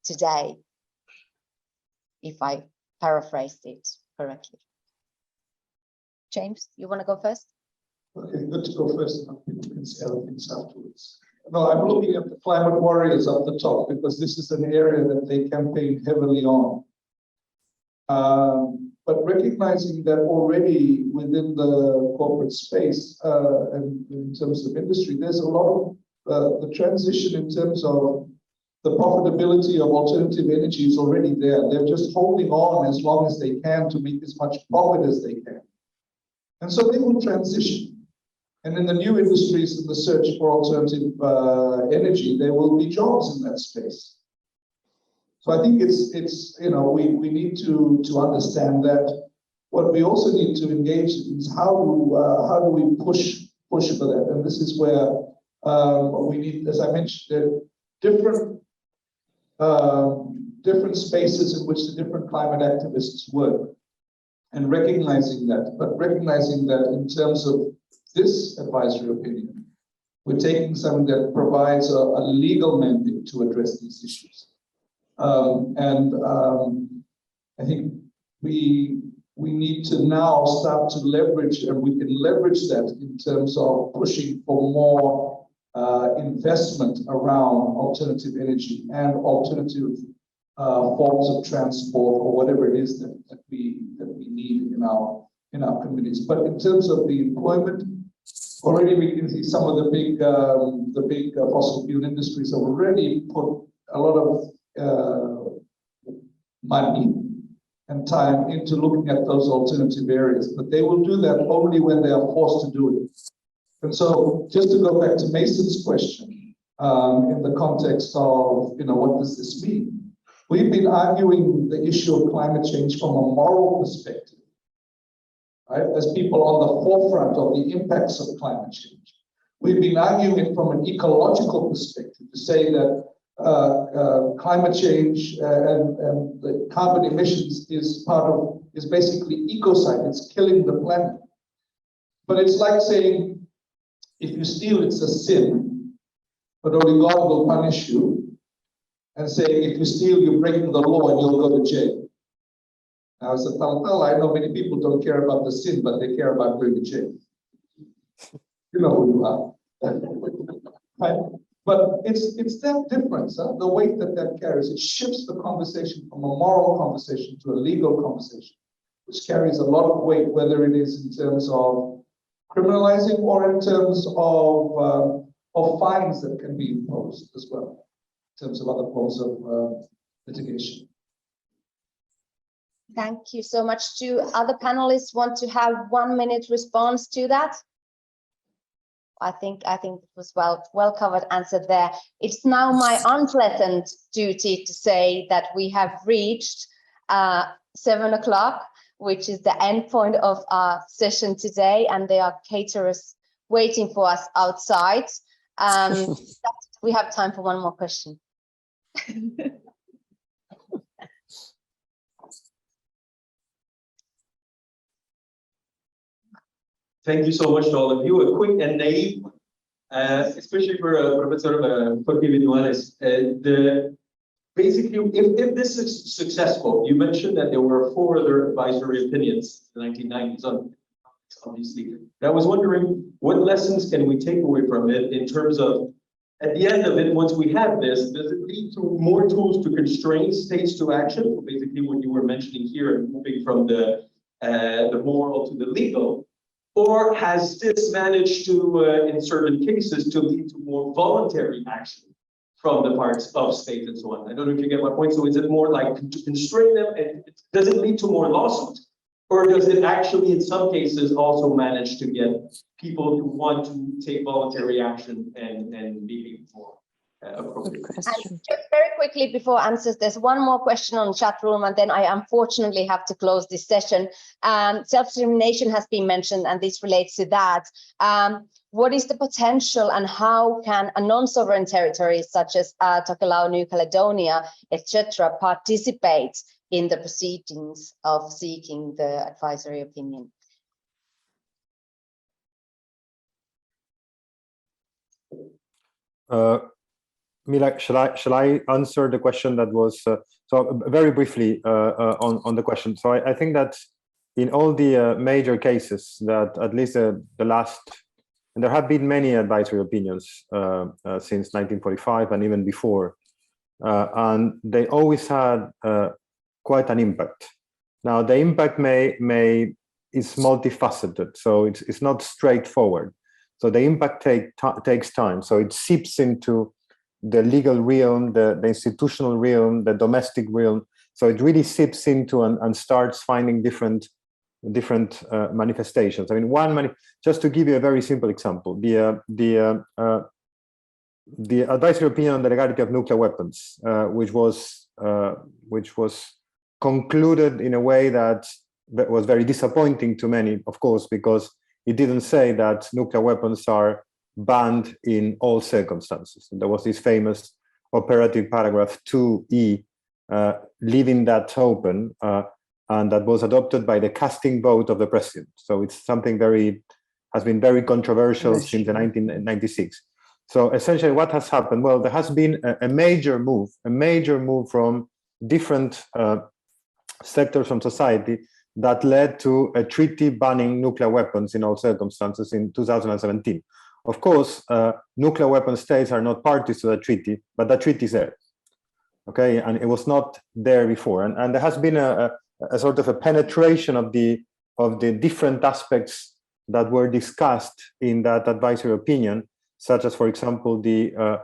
today, if I paraphrased it correctly. James, you want to go first? Okay, good to go first, and people can say other things afterwards. No, I'm looking at the climate warriors up the top because this is an area that they campaign heavily on. But recognizing that already within the corporate space and in terms of industry, there's a lot of the transition in terms of the profitability of alternative energy is already there. They're just holding on as long as they can to make as much profit as they can. And so they will transition. And in the new industries, in the search for alternative energy, there will be jobs in that space. So I think it's you know, we need to understand that. What we also need to engage in is how do we push for that, and this is where we need, as I mentioned, different spaces in which the different climate activists work, and recognizing that, in terms of this advisory opinion, we're taking something that provides a legal mandate to address these issues. I think we need to now start to leverage, and we can leverage that in terms of pushing for more investment around alternative energy and alternative forms of transport, or whatever it is that we need in our communities. But in terms of the employment, already we can see some of the big fossil fuel industries have already put a lot of money and time into looking at those alternative areas, but they will do that only when they are forced to do it. And so, just to go back to Mason's question, in the context of, you know, what does this mean? We've been arguing the issue of climate change from a moral perspective, right? As people on the forefront of the impacts of climate change. We've been arguing it from an ecological perspective to say that climate change and the carbon emissions is basically ecocide. It's killing the planet. But it's like saying, if you steal, it's a sin, but only God will punish you. And saying, if you steal, you're breaking the law and you'll go to jail. Now, as a Tal, I know many people don't care about the sin, but they care about going to jail. You know who you are. Right? But it's that difference, the weight that carries. It shifts the conversation from a moral conversation to a legal conversation, which carries a lot of weight, whether it is in terms of criminalizing or in terms of fines that can be imposed as well, in terms of other forms of litigation. Thank you so much. Do other panelists want to have 1 minute response to that? I think it was well covered answer there. It's now my unpleasant duty to say that we have reached 7 o'clock, which is the end point of our session today, and there are caterers waiting for us outside. We have time for one more question. Thank you so much to all of you. A quick and naive, especially for Professor Jorge Viñuales. Basically, if this is successful, you mentioned that there were 4 other advisory opinions in the 1990s on obviously. I was wondering, what lessons can we take away from it in terms of, at the end of it, once we have this, does it lead to more tools to constrain states to action? Basically, what you were mentioning here, moving from the moral to the legal. Or has this managed to, in certain cases, to lead to more voluntary action from the parts of state and so on? I don't know if you get my point. So is it more like to constrain them, and does it lead to more lawsuits? Or does it actually, in some cases, also manage to get people who want to take voluntary action and be more appropriate? And just very quickly before answers, there's one more question on chat room, and then I unfortunately have to close this session. Self-determination has been mentioned, and this relates to that. What is the potential, and how can a non-sovereign territory such as Tokelau, New Caledonia, etc., participate in the proceedings of seeking the advisory opinion? Mila, shall I answer the question that was so very briefly on the question? So I think that in all the major cases that at least the last, and there have been many advisory opinions since 1945 and even before, and they always had quite an impact. Now the impact is multifaceted, so it's not straightforward. So the impact takes time. So it seeps into the legal realm, the institutional realm, the domestic realm. So it really seeps into and starts finding different manifestations. I mean, just to give you a very simple example, the advisory opinion on the legality of nuclear weapons, which was concluded in a way that was very disappointing to many, of course, because it didn't say that nuclear weapons are banned in all circumstances. There was this famous operative paragraph 2E, leaving that open, and that was adopted by the casting vote of the president. So it's something has been very controversial since the 1996. So essentially what has happened? Well, there has been a major move from different sectors from society that led to a treaty banning nuclear weapons in all circumstances in 2017. Of course, nuclear weapon states are not parties to the treaty, but the treaty is there. Okay, and it was not there before. And there has been a sort of a penetration of the different aspects that were discussed in that advisory opinion, such as, for example, the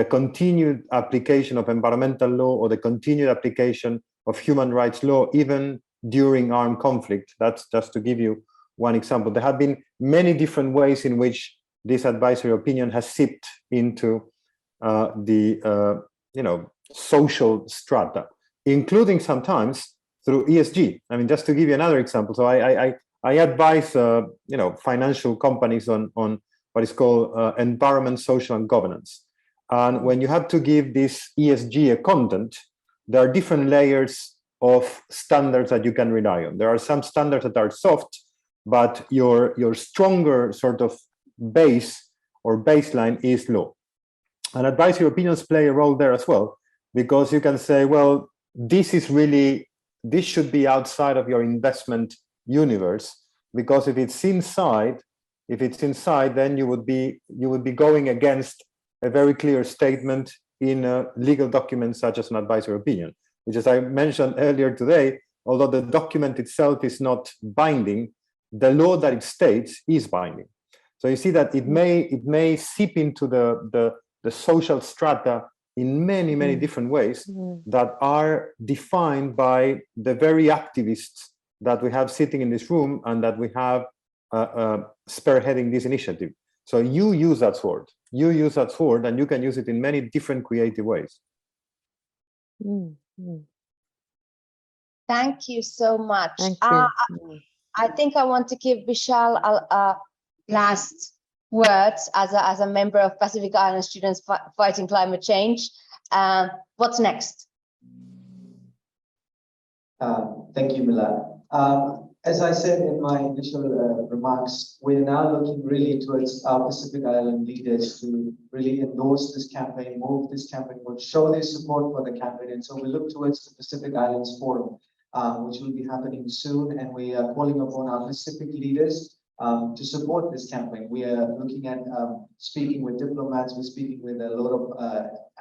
continued application of environmental law or the continued application of human rights law, even during armed conflict. That's just to give you one example. There have been many different ways in which this advisory opinion has seeped into the social strata, including sometimes through ESG. I mean, just to give you another example. So I advise financial companies on what is called environment, social, and governance. And when you have to give this ESG a content, there are different layers of standards that you can rely on. There are some standards that are soft, but your stronger sort of base or baseline is law. And advisory opinions play a role there as well, because you can say, well, this should be outside of your investment universe, because if it's inside, then you would be going against a very clear statement in a legal document such as an advisory opinion, which, as I mentioned earlier today, although the document itself is not binding, the law that it states is binding. So you see that it may seep into the social strata in many different ways that are defined by the very activists that we have sitting in this room and that we have spearheading this initiative. So you use that sword. And you can use it in many different creative ways. Thank you so much. Thank you. I think I want to give Vishal a last words as a member of Pacific Island Students Fighting Climate Change. What's next? Thank you, Mila. As I said in my initial remarks, we're now looking really towards our Pacific Island leaders to really endorse this campaign, move this campaign, show their support for the campaign. And so we look towards the Pacific Islands Forum, which will be happening soon. And we are calling upon our Pacific leaders to support this campaign. We are looking at speaking with diplomats, we're speaking with a lot of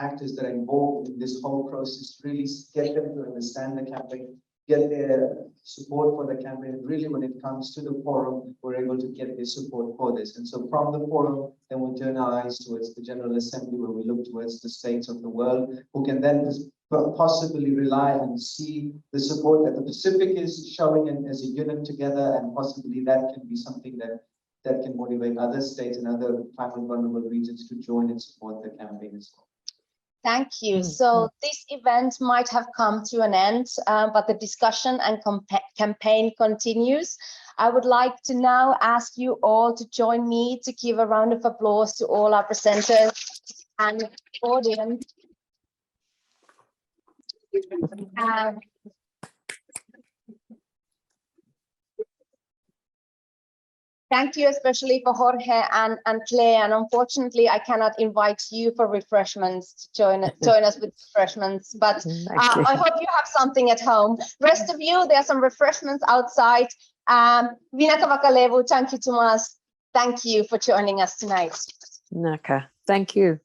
actors that are involved in this whole process to really get them to understand the campaign, get their support for the campaign. Really, when it comes to the forum, we're able to get their support for this. And so from the forum, then we turn our eyes towards the General Assembly, where we look towards the states of the world, who can then possibly rely and see the support that the Pacific is showing and as a unit together, and possibly that can be something that can motivate other states and other climate vulnerable regions to join and support the campaign as well. Thank you. So this event might have come to an end, but the discussion and campaign continues. I would like to now ask you all to join me to give a round of applause to all our presenters and audience. Thank you especially for Jorge and Claire, and unfortunately I cannot invite you for refreshments to join us with refreshments, but I hope you have something at home. Rest of you, there are some refreshments outside. Vinaka Vakalevu, thank you Tomas. Thank you for joining us tonight. Naka, thank you.